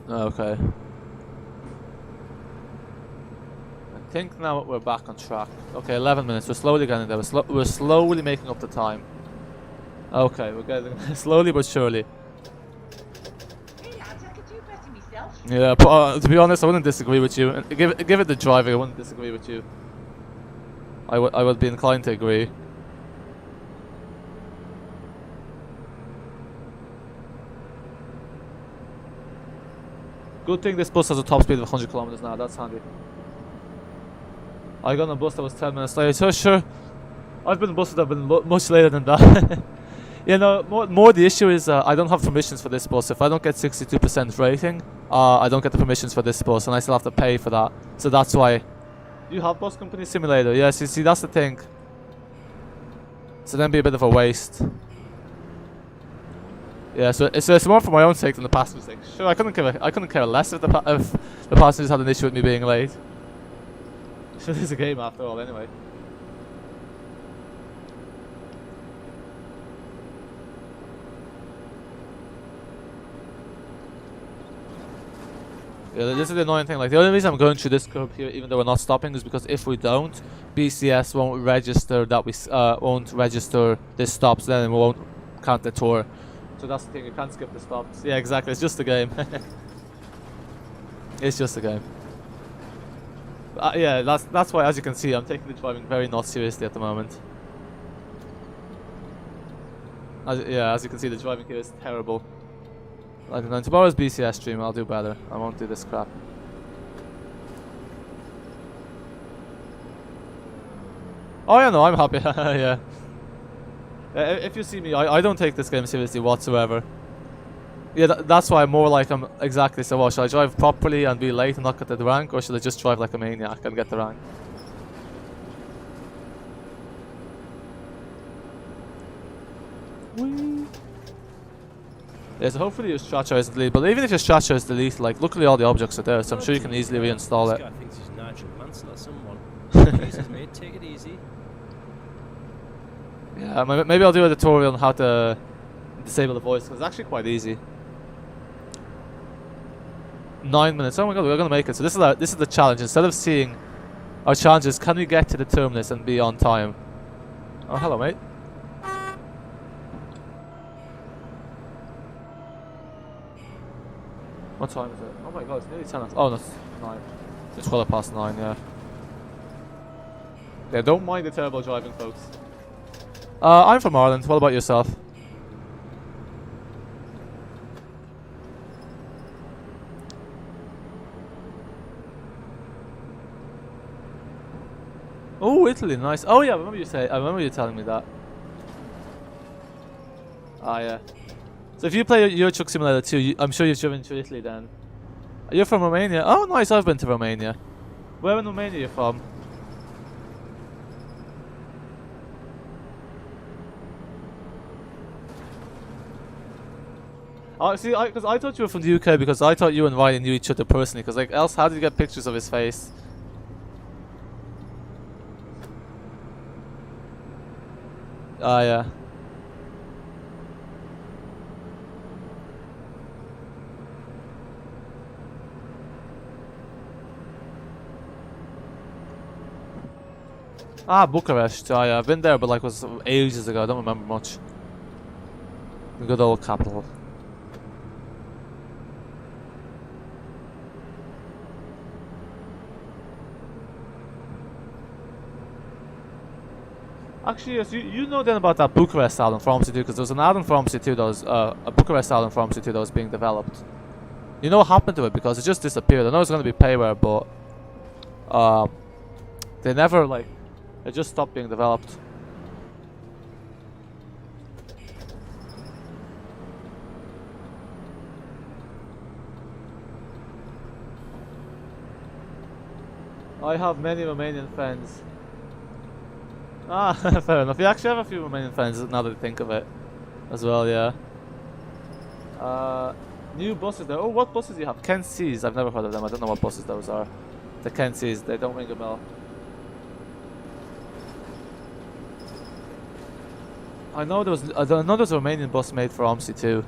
Okay. I think now we're back on track. Okay, 11 minutes. We're slowly getting there. We're slowly making up the time. Okay, we're getting slowly but surely. Hey lads, I could do better myself. Yeah, but, to be honest, I wouldn't disagree with you. Give it the driving. I wouldn't disagree with you. I would be inclined to agree. Good thing this bus has a top speed of 100 kilometers now. That's handy. I got on a bus that was 10 minutes late. So sure, I've been on buses that have been much later than that. You know, more the issue is I don't have permissions for this bus. If I don't get 62% rating, I don't get the permissions for this bus, and I still have to pay for that. So that's why. You have Bus Company Simulator, yes. You see, that's the thing. So then be a bit of a waste. Yeah, so it's more for my own sake than the passenger's sake. Sure, I couldn't care less if the passengers had an issue with me being late. Sure, it's a game after all, anyway. Yeah, this is the annoying thing. Like, the only reason I'm going through this curb here, even though we're not stopping, is because if we don't, BCS won't register that we won't register this stops. Then we won't count the tour. So that's the thing. You can't skip the stops. Yeah, exactly. It's just a game. It's just a game. Yeah, that's why, as you can see, I'm taking the driving very not seriously at the moment. As you can see, the driving here is terrible. Like, on tomorrow's BCS stream, I'll do better. I won't do this crap. Oh yeah, no, I'm happy. Yeah. If you see me, I don't take this game seriously whatsoever. Yeah, that's why I'm more like I'm exactly. So, what should I drive properly and be late and not get the rank, or should I just drive like a maniac and get the rank? Whee. Yeah, so hopefully your stratcher is deleted, but even if your stratcher is deleted, like luckily all the objects are there, so I'm sure you can easily reinstall This it. guy thinks he's Nigel Mansell or someone. Jesus, mate, take it easy. Yeah, maybe I'll do a tutorial on how to disable the voice, because it's actually quite easy. 9 minutes. Oh my god, we're gonna make it. So this is the challenge. Instead of seeing our challenges, can we get to the terminus and be on time? Oh, hello, mate. What time is it? Oh my god, it's nearly 10. Oh, no, it's 9. It's 9:15, yeah. Yeah, don't mind the terrible driving, folks. I'm from Ireland. What about yourself? Oh, Italy, nice. Oh yeah, I remember you telling me that. Ah yeah. So if you play Euro Truck Simulator 2, I'm sure you've driven to Italy then. You're from Romania? Oh nice, I've been to Romania. Where in Romania are you from? Oh, see, because I thought you were from the UK because I thought you and Ryan knew each other personally. Because like, else, how did you get pictures of his face? Ah, yeah. Ah, Bucharest. Ah, yeah, I've been there, but like, it was ages ago. I don't remember much. The good old capital. Actually, yes, you know then about that Bucharest Addon for Omsi 2, because there was an addon for Omsi 2 that was, a Bucharest Addon for Omsi 2 that was being developed. You know what happened to it? Because it just disappeared. I know it's going to be payware, but they never, like, it just stopped being developed. I have many Romanian friends. Ah, fair enough. You actually have a few Romanian friends now that I think of it. As well, yeah. New buses there. Oh, what buses do you have? Kent Seas. I've never heard of them. I don't know what buses those are. The Kent Seas. They don't ring a bell. I know there was a Romanian bus made for Omsi 2.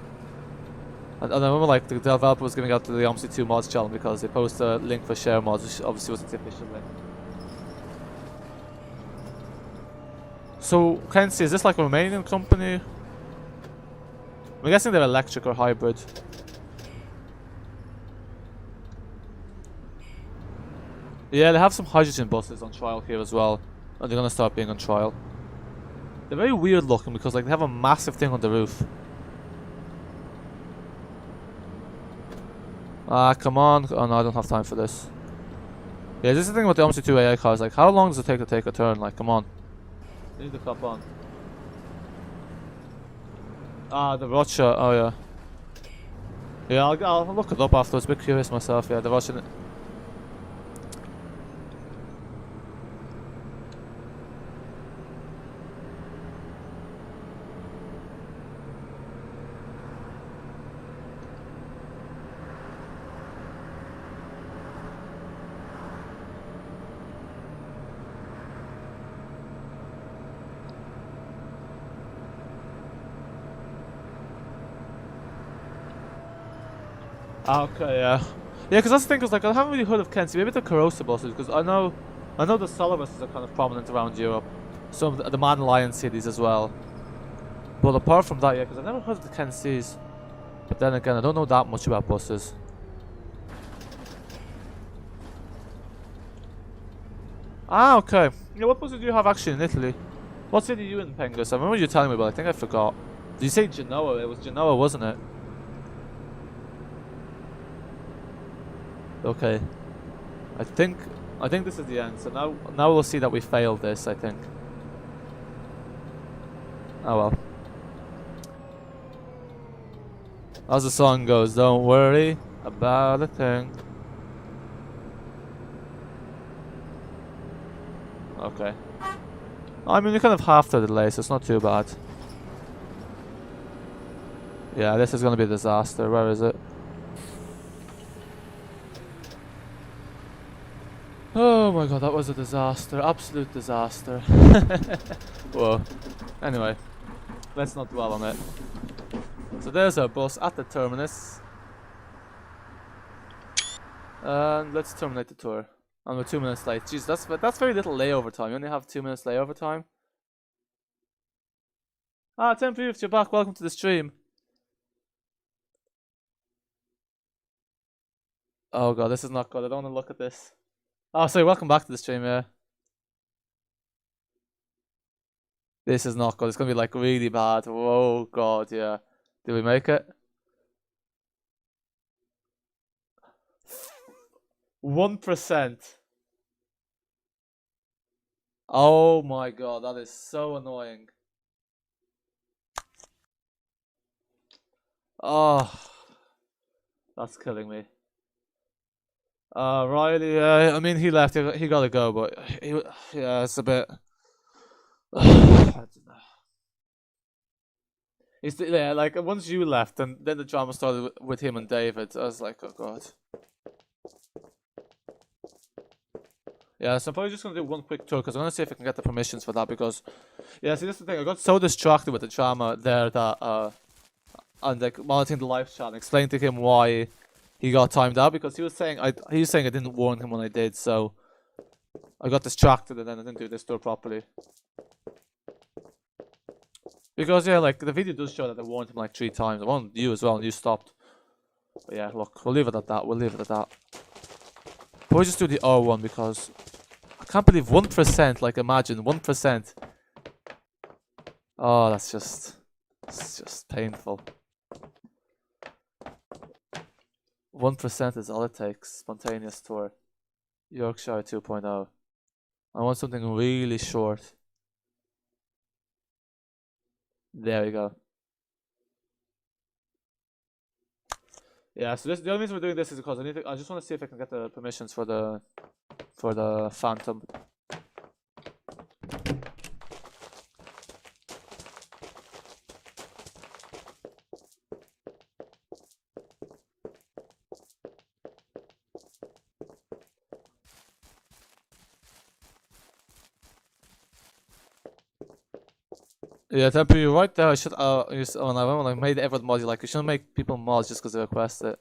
And I remember like the developer was giving out to the Omsi 2 mods challenge because they posted a link for share mods, which obviously wasn't the official link. So, Kenzie, is this like a Romanian company? I'm guessing they're electric or hybrid. Yeah, they have some hydrogen buses on trial here as well. And they're gonna start being on trial. They're very weird looking because like they have a massive thing on the roof. Ah, come on. Oh no, I don't have time for this. Yeah, this is the thing about the Omsi 2 AI cars. Like, how long does it take to take a turn? Like, come on. You need to cop on. Ah, the Russia. Oh yeah. Yeah, I'll look it up afterwards. A bit curious myself. Yeah, the Russian. Okay, yeah. Yeah, because that's the thing, because like, I haven't really heard of Kenzie. Maybe the corrosive buses, because I know the Sylar buses are kind of prominent around Europe. Some of the Man Lion cities as well. But apart from that, yeah, because I've never heard of the Kenzies. But then again, I don't know that much about buses. Ah, okay. Yeah, what buses do you have actually in Italy? What city are you in, Pengus? I remember you telling me, but I think I forgot. Did you say Genoa? It was Genoa, wasn't it? Okay. I think this is the end. So now we'll see that we failed this, I think. Oh well. As the song goes, don't worry about a thing. Okay. I mean, we kind of half the delay, so it's not too bad. Yeah, this is gonna be a disaster. Where is it? Oh my god, that was a disaster. Absolute disaster. Whoa. Anyway, let's not dwell on it. So there's our bus at the terminus. And let's terminate the tour. And we're 2 minutes late. Jeez, that's very little layover time. You only have 2 minutes layover time. Ah, 10 you're back. Welcome to the stream. Oh god, this is not good. I don't want to look at this. Oh, sorry, welcome back to the stream, yeah. This is not good. It's gonna be like really bad. Oh god, yeah. Did we make it? 1%. Oh my god, that is so annoying. Oh, that's killing me. Riley, I mean, he left. He gotta go, but yeah, it's a bit. I don't know. Yeah, like once you left, and then the drama started with him and David. I was like, oh god. Yeah, so I'm probably just gonna do one quick tour because I'm gonna see if I can get the permissions for that. Because yeah, see, this is the thing. I got so distracted with the drama there that and like monitoring the live chat and explaining to him why he got timed out, because he was saying I didn't warn him when I did, so I got distracted and then I didn't do this tour properly. Because yeah, like the video does show that I warned him like 3 times. I warned you as well and you stopped. But yeah, look, we'll leave it at that. We'll leave it at that. But we'll just do the R1 because I can't believe 1%, like imagine 1%. Oh, it's just painful. 1% is all it takes. Spontaneous tour. Yorkshire 2.0. I want something really short. There we go. Yeah, so the only reason we're doing this is because I just want to see if I can get the permissions for the Phantom. Yeah, Temper, you're right there. I should when I made everyone mod, like you shouldn't make people mods just because they request it.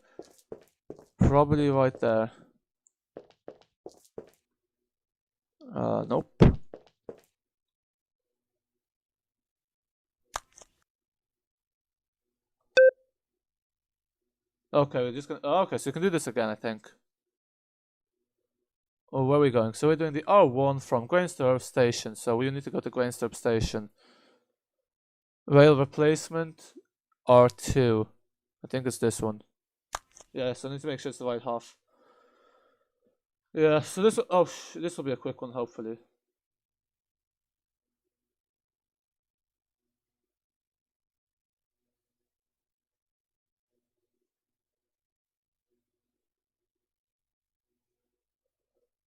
Probably right there. Nope. Okay, we're just gonna. Oh, okay, so you can do this again, I think. Oh, where are we going? So we're doing the R1 from Grainstorp Station. So we need to go to Grainstorp Station. Rail replacement R2. I think it's this one. Yeah, so I need to make sure it's the right half. Yeah, so this this will be a quick one, hopefully.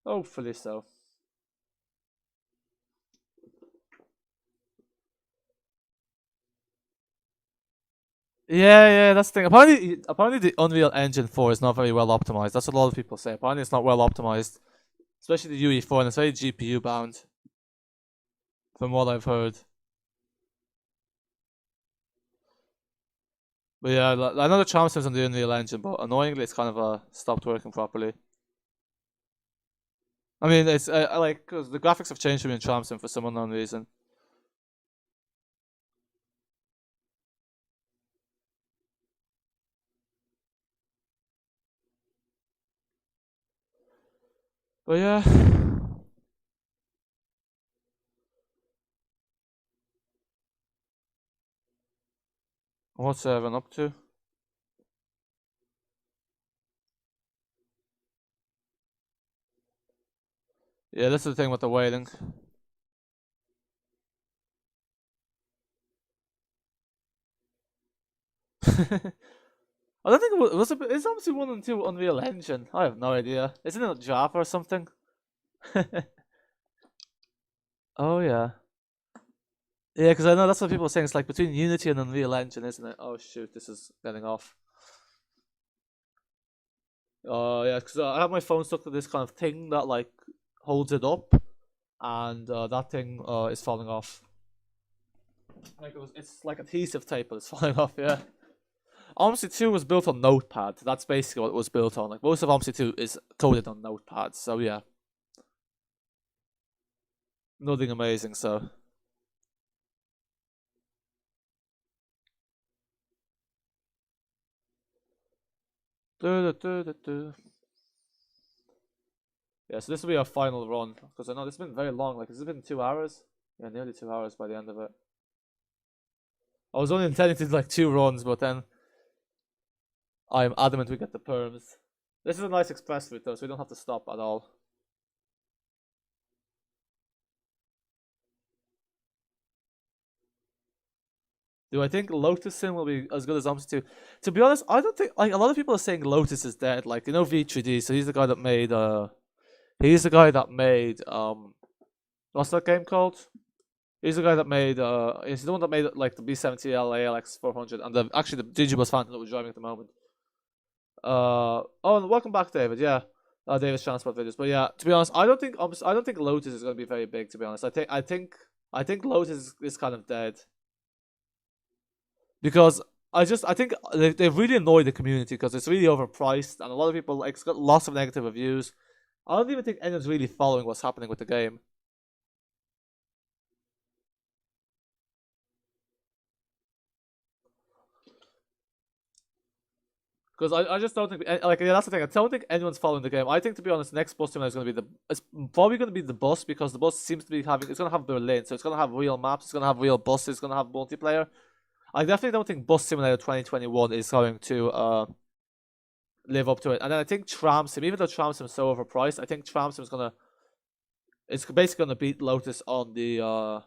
Hopefully so. Yeah, that's the thing. Apparently the Unreal Engine 4 is not very well optimized. That's what a lot of people say. Apparently it's not well optimized. Especially the UE4, and it's very GPU bound. From what I've heard. But yeah, I know the charm sims on the Unreal Engine, but annoyingly it's kind of stopped working properly. I mean, it's I like, cause the graphics have changed for me in charm sim for some unknown reason. But yeah. What's everyone up to? Yeah, this is the thing with the waiting. I don't think it was it. Is Omsi 1 and 2 Unreal Engine? I have no idea. Isn't it Java or something? Oh yeah. Yeah, because I know that's what people are saying. It's like between Unity and Unreal Engine, isn't it? Oh shoot, this is getting off. Oh yeah, because I have my phone stuck to this kind of thing that like holds it up, and that thing is falling off. Like it's like adhesive tape, but it's falling off. Yeah. Omsi 2 was built on Notepad. That's basically what it was built on. Like most of Omsi 2 is coded on Notepad. So yeah, nothing amazing. So. Yeah, so this will be our final run because I know this has been very long. Like, has it been 2 hours? Yeah, nearly 2 hours by the end of it. I was only intending to do like 2 runs, but then I'm adamant we get the perms. This is a nice express route though, so we don't have to stop at all. Do I think Lotus Sim will be as good as Omsi 2? To be honest, I don't think, like, a lot of people are saying Lotus is dead. Like, you know V3D, so he's the guy that made what's that game called? He's the guy that made he's the one that made like the B7TL ALX400 and actually the Digibus Phantom that we're driving at the moment. Oh, and welcome back, David. Yeah, David's transport videos. But yeah, to be honest, I don't think Lotus is going to be very big. To be honest, I think Lotus is kind of dead because I think they've really annoyed the community because it's really overpriced and a lot of people like it's got lots of negative reviews. I don't even think anyone's really following what's happening with the game. Because I just don't think like yeah, that's the thing. I don't think anyone's following the game. I think to be honest, next bus simulator is going to be it's probably going to be the bus because the bus seems to be having it's going to have Berlin, so it's going to have real maps, it's going to have real buses, it's going to have multiplayer. I definitely don't think Bus Simulator 2021 is going to live up to it. And then I think Tram Sim, even though Tram Sim is so overpriced, I think Tram Sim is it's basically gonna beat Lotus on the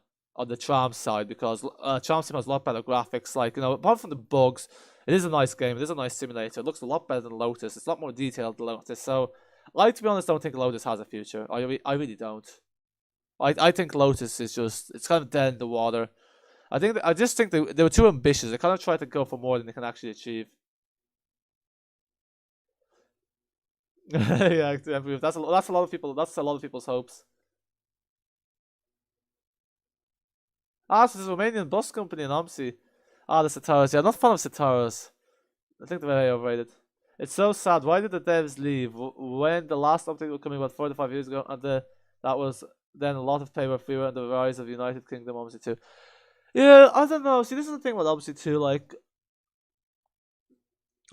tram side because Tram Sim has a lot better graphics. Like, you know, apart from the bugs, it is a nice game. It is a nice simulator. It looks a lot better than Lotus. It's a lot more detailed than Lotus. So, I, to be honest, don't think Lotus has a future. I really don't. I think Lotus is just it's kind of dead in the water. I just think they were too ambitious. They kind of tried to go for more than they can actually achieve. Yeah, that's a lot of people. That's a lot of people's hopes. Ah, so there's a Romanian bus company in Omsi. Ah, the Sitaras. Yeah, I'm not a fan of Sitaras. I think they're very overrated. It's so sad. Why did the devs leave when the last update was coming about 4 to 5 years ago, and that was then a lot of paper fever and the rise of United Kingdom Omsi 2. Yeah, I don't know. See, this is the thing with Omsi 2. Like,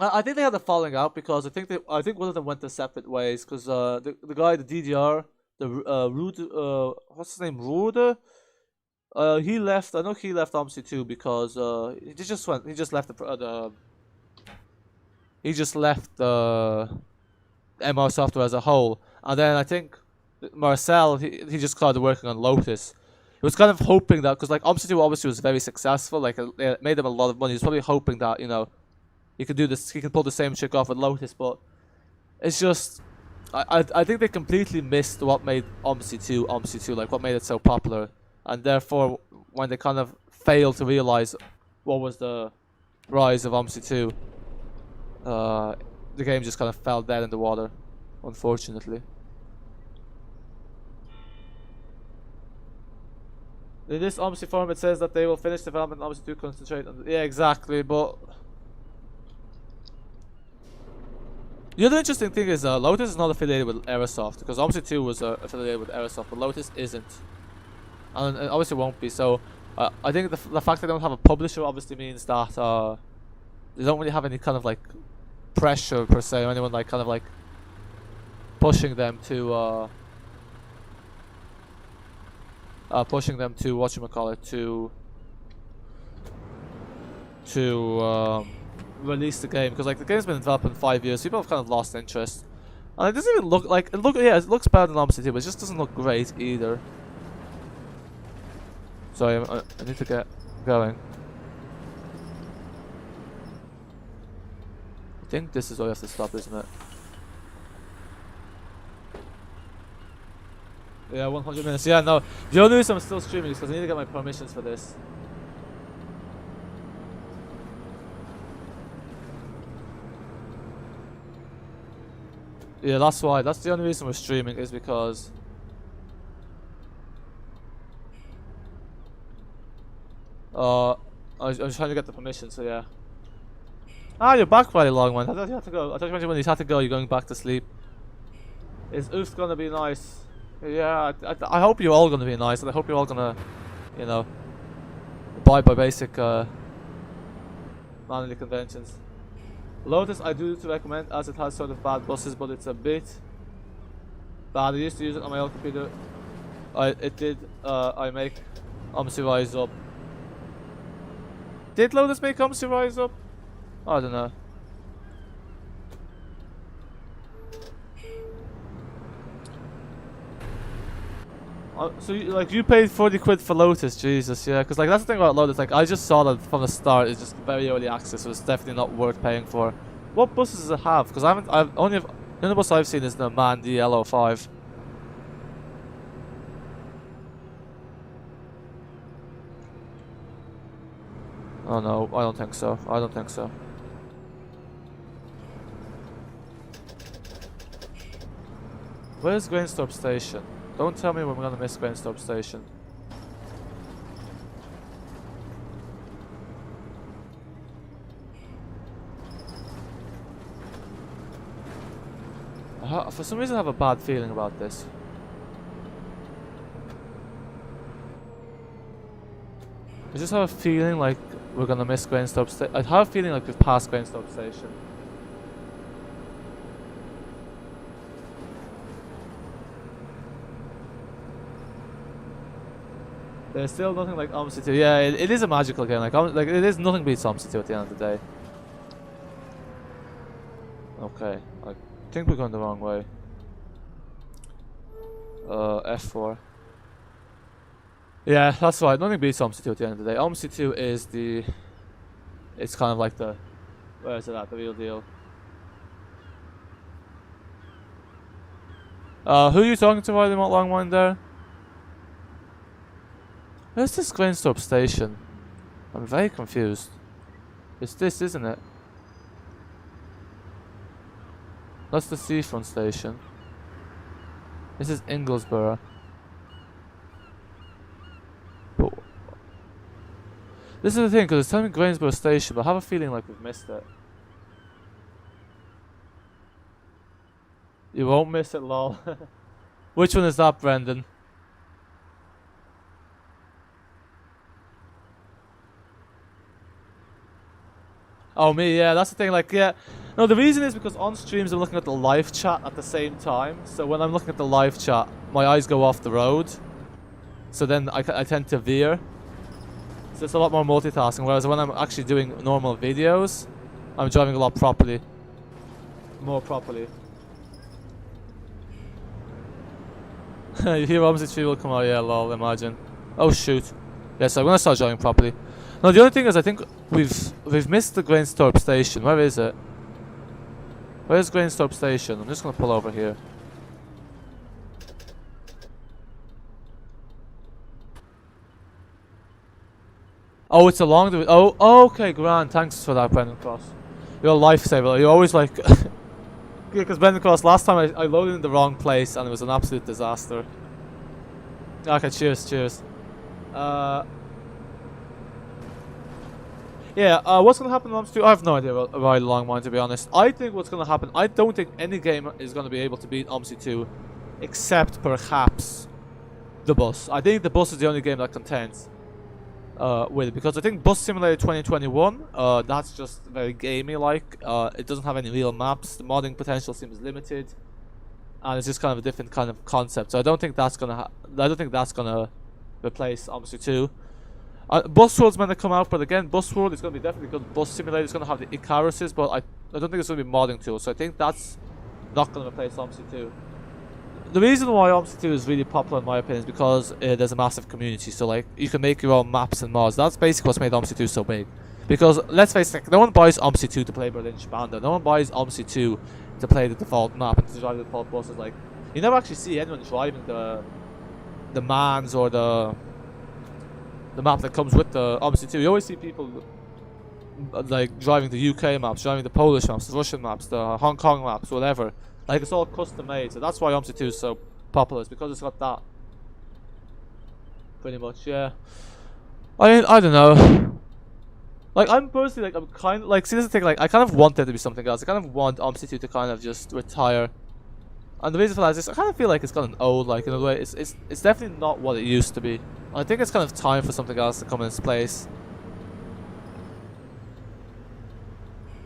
I think they had a falling out because I think one of them went their separate ways because the guy, the DDR, the Rude, what's his name, Rude, he left. I know he left Omsi 2 because he just left MR software as a whole, and then I think Marcel he just started working on Lotus. He was kind of hoping that because like Omsi 2 obviously was very successful, like it made him a lot of money. He was probably hoping that, you know, he could do this. He can pull the same trick off with Lotus, but it's just I think they completely missed what made Omsi 2, like what made it so popular, and therefore when they kind of failed to realize what was the rise of Omsi 2, the game just kind of fell dead in the water, unfortunately. In this Omsi forum, it says that they will finish development Omsi 2, concentrate on yeah, exactly, but. The other interesting thing is Lotus is not affiliated with Aerosoft because Omsi 2 was affiliated with Aerosoft, but Lotus isn't, and obviously won't be. So I think the fact they don't have a publisher obviously means that they don't really have any kind of like pressure per se, or anyone like kind of like pushing them to whatchamacallit, to release the game, because like the game's been developed in 5 years. People have kind of lost interest, and it doesn't even look like it looks better than Omsi 2, but it just doesn't look great either. Sorry, I need to get going. I think this is where we have to stop, isn't it? Yeah, 100 minutes. Yeah, no. The only reason I'm still streaming is because I need to get my permissions for this. Yeah, that's why. That's the only reason we're streaming, is because I was trying to get the permission, so yeah. Ah, you're back by a long one. I thought you had to go. I thought you mentioned when you had to go, you're going back to sleep. Is Oof gonna be nice? Yeah, I hope you're all gonna be nice, and I hope you're all gonna, you know, abide by basic manly conventions. Lotus I do to recommend, as it has sort of bad buses, but it's a bit bad. I used to use it on my old computer. I make Omsi rise up. Did Lotus make Omsi rise up? I don't know. So you paid 40 quid for Lotus, Jesus, yeah, because like that's the thing about Lotus, like I just saw that from the start, it's just very early access, so it's definitely not worth paying for. What buses does it have? Because the only bus I've seen is the Man DL05. Oh no, I don't think so. I don't think so. Where's Grainstorp Station? Don't tell me when we're gonna miss Grainstorp Station. For some reason I have a bad feeling about this. I just have a feeling like we're gonna miss Grainstorp Station. I have a feeling like we've passed Grainstorp Station. There's still nothing like Omsi 2. Yeah, it is a magical game. Like it is, nothing beats Omsi 2 at the end of the day. Okay, I think we're going the wrong way. F4. Yeah, that's right. Nothing beats Omsi 2 at the end of the day. Omsi 2 is the... It's kind of like the... Where is it at? The real deal. Who are you talking to while the long one there? Where's this Grainstorp Station? I'm very confused. It's this, isn't it? That's the Seafront Station. This is Inglesborough. But this is the thing, because it's telling me Grainsborough Station, but I have a feeling like we've missed it. You won't miss it, lol. Which one is that, Brendan? Oh, me, yeah, that's the thing, like, yeah. No, the reason is because on streams I'm looking at the live chat at the same time. So when I'm looking at the live chat, my eyes go off the road. So then I tend to veer. So it's a lot more multitasking, whereas when I'm actually doing normal videos, I'm driving a lot properly. More properly. You hear Omsi 3 will come out, yeah, lol, imagine. Oh shoot. Yeah, so I'm gonna start driving properly. No, the only thing is I think we've missed the Grainstorp Station. Where is it? Where's Grainstorp Station? I'm just gonna pull over here. Oh, it's along the... Oh, okay, grand. Thanks for that, Brendan Cross. You're a lifesaver. You're always like... Yeah, because Brendan Cross, last time I loaded in the wrong place and it was an absolute disaster. Okay, cheers. Yeah, what's gonna happen in Omsi 2? I have no idea about Ride Along Mine, to be honest. I think what's gonna happen, I don't think any game is gonna be able to beat Omsi 2, except perhaps the Bus. I think the Bus is the only game that contends with it, because I think Bus Simulator 2021, that's just very gamey-like. It doesn't have any real maps. The modding potential seems limited, and it's just kind of a different kind of concept. So I don't think that's gonna replace Omsi 2. Bus World's meant to come out, but again, Bus World is going to be definitely good. Bus Simulator is going to have the Icaruses, but I don't think it's going to be modding tools, so I think that's not going to replace Omsi 2. The reason why Omsi 2 is really popular in my opinion is because there's a massive community, so like you can make your own maps and mods. That's basically what's made Omsi 2 so big. Because let's face it, no one buys Omsi 2 to play Berlin Spandau. No one buys Omsi 2 to play the default map and to drive the default buses. Like, you never actually see anyone driving the Mans or the map that comes with the Omsi 2. You always see people like driving the UK maps, driving the Polish maps, the Russian maps, the Hong Kong maps, whatever. Like, it's all custom made. So that's why Omsi 2 is so popular. It's because it's got that. Pretty much, yeah. I mean, I don't know. Like, I'm personally, like, I'm kind of, like, see, this is the thing, like, I kind of want there to be something else. I kind of want Omsi 2 to kind of just retire. And the reason for that is just, I kind of feel like it's gotten old, like, in a way. It's definitely not what it used to be. I think it's kind of time for something else to come in its place.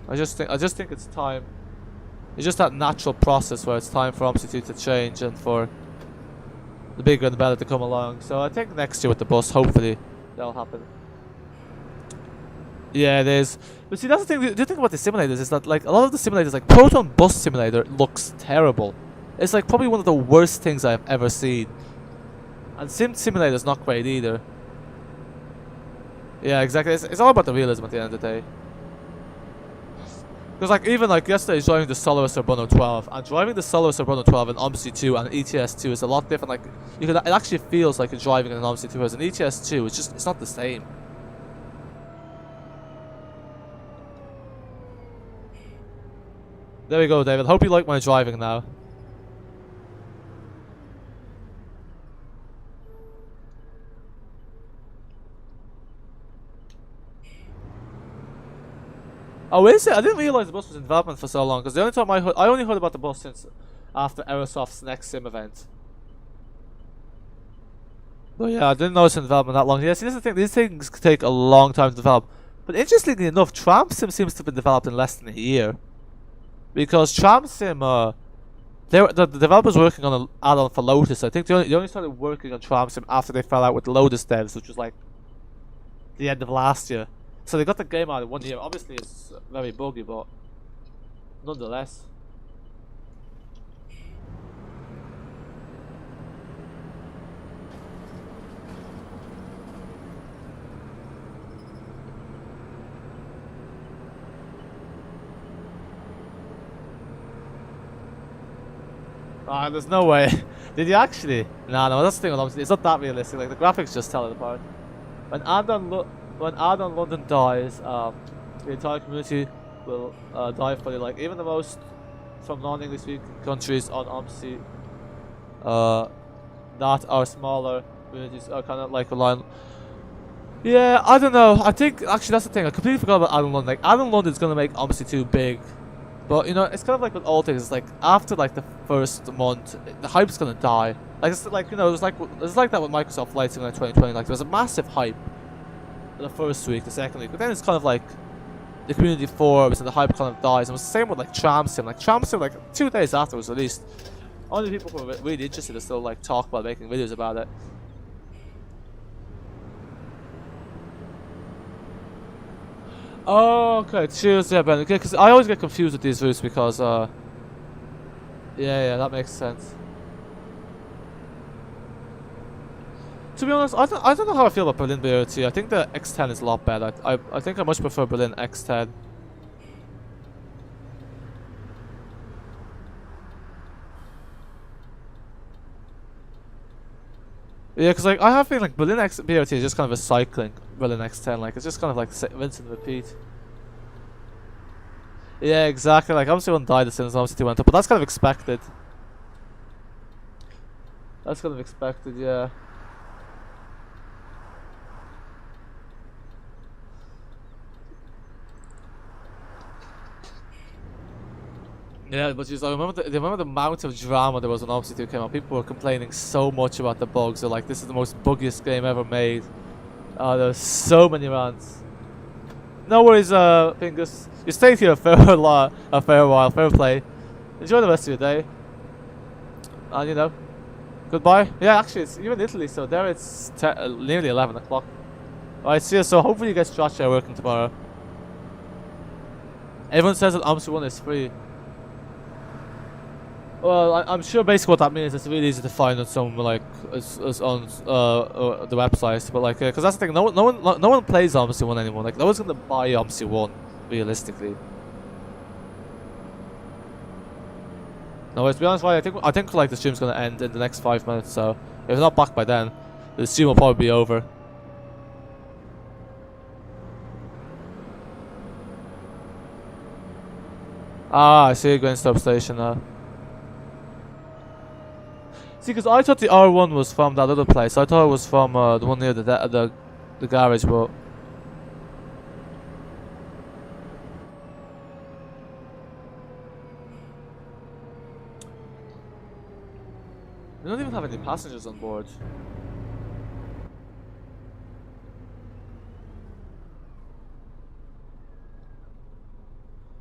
I just think it's time. It's just that natural process where it's time for Omsi 2 to change and for the bigger and the better to come along. So I think next year with the bus, hopefully, that'll happen. Yeah, it is. But see, that's the thing. The thing about the simulators is that, like, a lot of the simulators, like Proton Bus Simulator, looks terrible. It's like probably one of the worst things I've ever seen. And Sim Simulator's not great either. Yeah, exactly. It's all about the realism at the end of the day. Because, like, even like yesterday driving the Sylar Urbono 12 and driving the Sylar Urbono 12 in Omsi 2 and ETS 2 is a lot different. Like, it actually feels like you're driving in an Omsi 2, whereas an ETS 2 it's not the same. There we go, David. Hope you like my driving now. Oh, is it? I didn't realize the bus was in development for so long. Because the only time I only heard about the bus since after Aerosoft's next sim event. But yeah, I didn't know it's in development that long. Yeah, see, this is the thing. These things take a long time to develop. But interestingly enough, Tram Sim seems to have been developed in less than a year. Because Tram Sim, the developers working on an add-on for Lotus. I think they only started working on Tram Sim after they fell out with the Lotus devs, which was like the end of last year. So they got the game out in 1 year. Obviously, it's very buggy, but nonetheless. Ah, there's no way. Did you actually? No, that's the thing. It's not that realistic. Like, the graphics just tell it apart. When Addon London dies, the entire community will die fully. Like, even the most from non-English speaking countries on Omsi that are smaller communities are kind of like relying. Yeah, I don't know. I think actually that's the thing. I completely forgot about Addon London. Like, Addon London is gonna make Omsi 2 big. But, you know, it's kind of like with all things. It's like after like the first month, the hype's gonna die. Like, it's like, you know, it's like that with Microsoft Flight Simulator 2020. Like, there was a massive hype the first week, the second week, but then it's kind of like the community forums and the hype kind of dies. And it was the same with like Tram Sim. Like Tram Sim, like 2 days after it was released, only people who were really interested to still like talk about making videos about it. Oh, okay, cheers, yeah, Ben. Okay, because I always get confused with these routes because, yeah, that makes sense. To be honest, I don't know how I feel about Berlin BRT. I think the X10 is a lot better. I think I much prefer Berlin X10. Yeah, because like I have a feeling like Berlin BRT is just kind of a cycling Berlin X10. Like it's just kind of like rinse and repeat. Yeah, exactly. Like obviously one died as soon as Omsi went up, but that's kind of expected. That's kind of expected, yeah. Yeah, but just, I remember the amount of drama there was when Omsi 2 came out. People were complaining so much about the bugs. They're like, this is the most buggiest game ever made. There's so many rants. No worries, Fingers. You stayed here a fair while, fair play. Enjoy the rest of your day. And you know, goodbye. Yeah, actually, you're in Italy, so there it's nearly 11 o'clock. Alright, see you. So hopefully you get Josh there working tomorrow. Everyone says that Omsi 1 is free. Well, I'm sure basically what that means is really easy to find on some like as on the websites, but like because that's the thing, no one plays Omsi 1 anymore. Like no one's gonna buy Omsi 1 realistically. No, to be honest, I think like the stream's gonna end in the next 5 minutes. So if it's not back by then, the stream will probably be over. Ah, I see you going stop station now. See, because I thought the R1 was from that other place. I thought it was from the one near the garage, but we don't even have any passengers on board.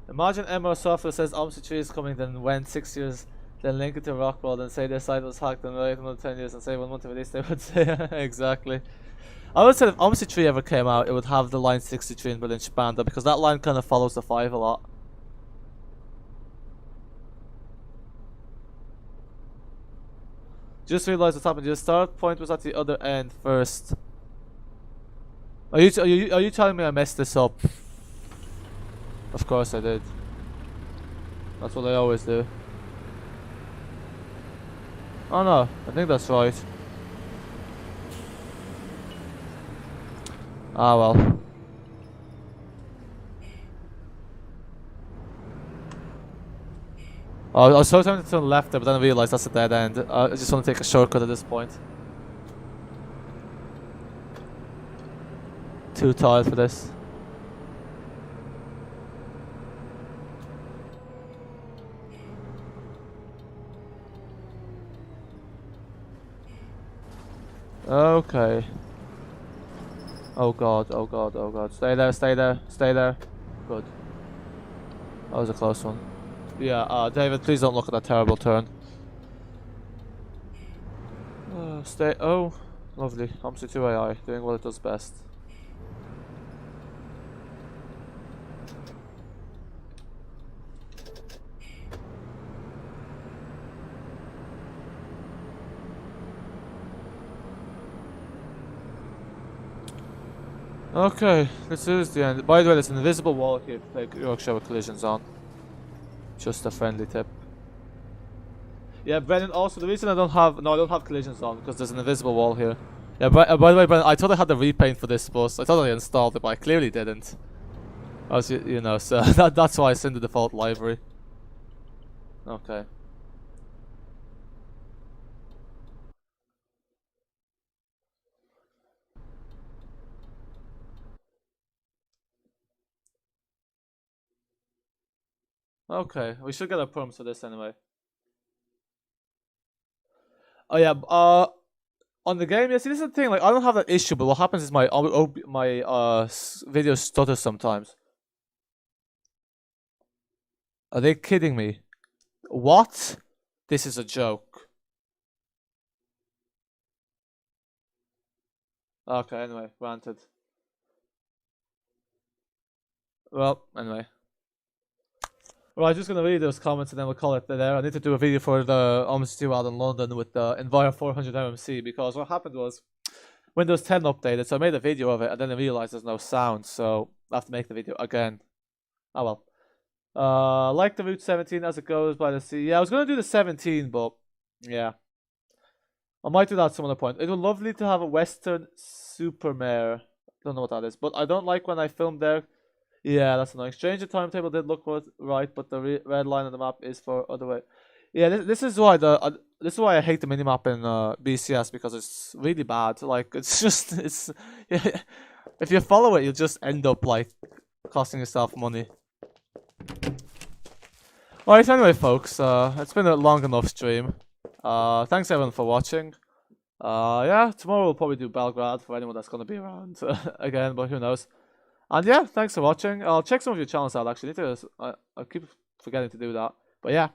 Imagine MR Software says Omsi 3 is coming, then went 6 years. Then link it to Rockwell and say their site was hacked and wait another 10 years and say 1 month of release they would say. Exactly. I would say if Omsi 3 ever came out, it would have the line 63 in Berlin Spandau because that line kind of follows the 5 a lot. Just realized what's happened. Your start point was at the other end first. Are you telling me I messed this up? Of course I did. That's what I always do. Oh no, I think that's right. Ah well. I was so tempted to turn left there, but then I realized that's a dead end. I just want to take a shortcut at this point. Too tired for this. Okay. Oh god, oh god, oh god. Stay there, stay there, stay there. Good. That was a close one. Yeah, David, please don't look at that terrible turn. Stay. Oh, lovely. Omsi 2 AI, doing what it does best. Okay, this is the end. By the way, there's an invisible wall here to take Yorkshire collisions on. Just a friendly tip. Yeah, Brennan, also the reason I don't have collisions on because there's an invisible wall here. Yeah, by the way, Brennan, I thought I had the repaint for this bus. I thought I installed it, but I clearly didn't. As you know, so that's why it's in the default library. Okay. Okay, we should get a perms for this anyway. Oh yeah, on the game, yeah. See, this is the thing. Like, I don't have that issue, but what happens is my videos stutter sometimes. Are they kidding me? What? This is a joke. Okay, anyway, granted. Well, anyway. Well, I'm just gonna read those comments and then we'll call it there. I need to do a video for the Omsi 2 out in London with the Enviro 400 MMC because what happened was Windows 10 updated, so I made a video of it and then I realized there's no sound, so I have to make the video again. Oh well. Like the Route 17 as it goes by the sea. Yeah, I was gonna do the 17, but yeah. I might do that at some other point. It would be lovely to have a Western Supermare. Don't know what that is, but I don't like when I film there. Yeah, that's annoying. Stranger timetable did look right, but the red line on the map is for other way. Yeah, this is why this is why I hate the minimap in BCS because it's really bad. Like yeah, if you follow it, you'll just end up like costing yourself money. Alright, anyway, folks, it's been a long enough stream. Thanks everyone for watching. Yeah, tomorrow we'll probably do Belgrade for anyone that's gonna be around again, but who knows. And yeah, thanks for watching. I'll check some of your channels out actually. I keep forgetting to do that. But yeah,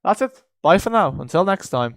that's it. Bye for now. Until next time.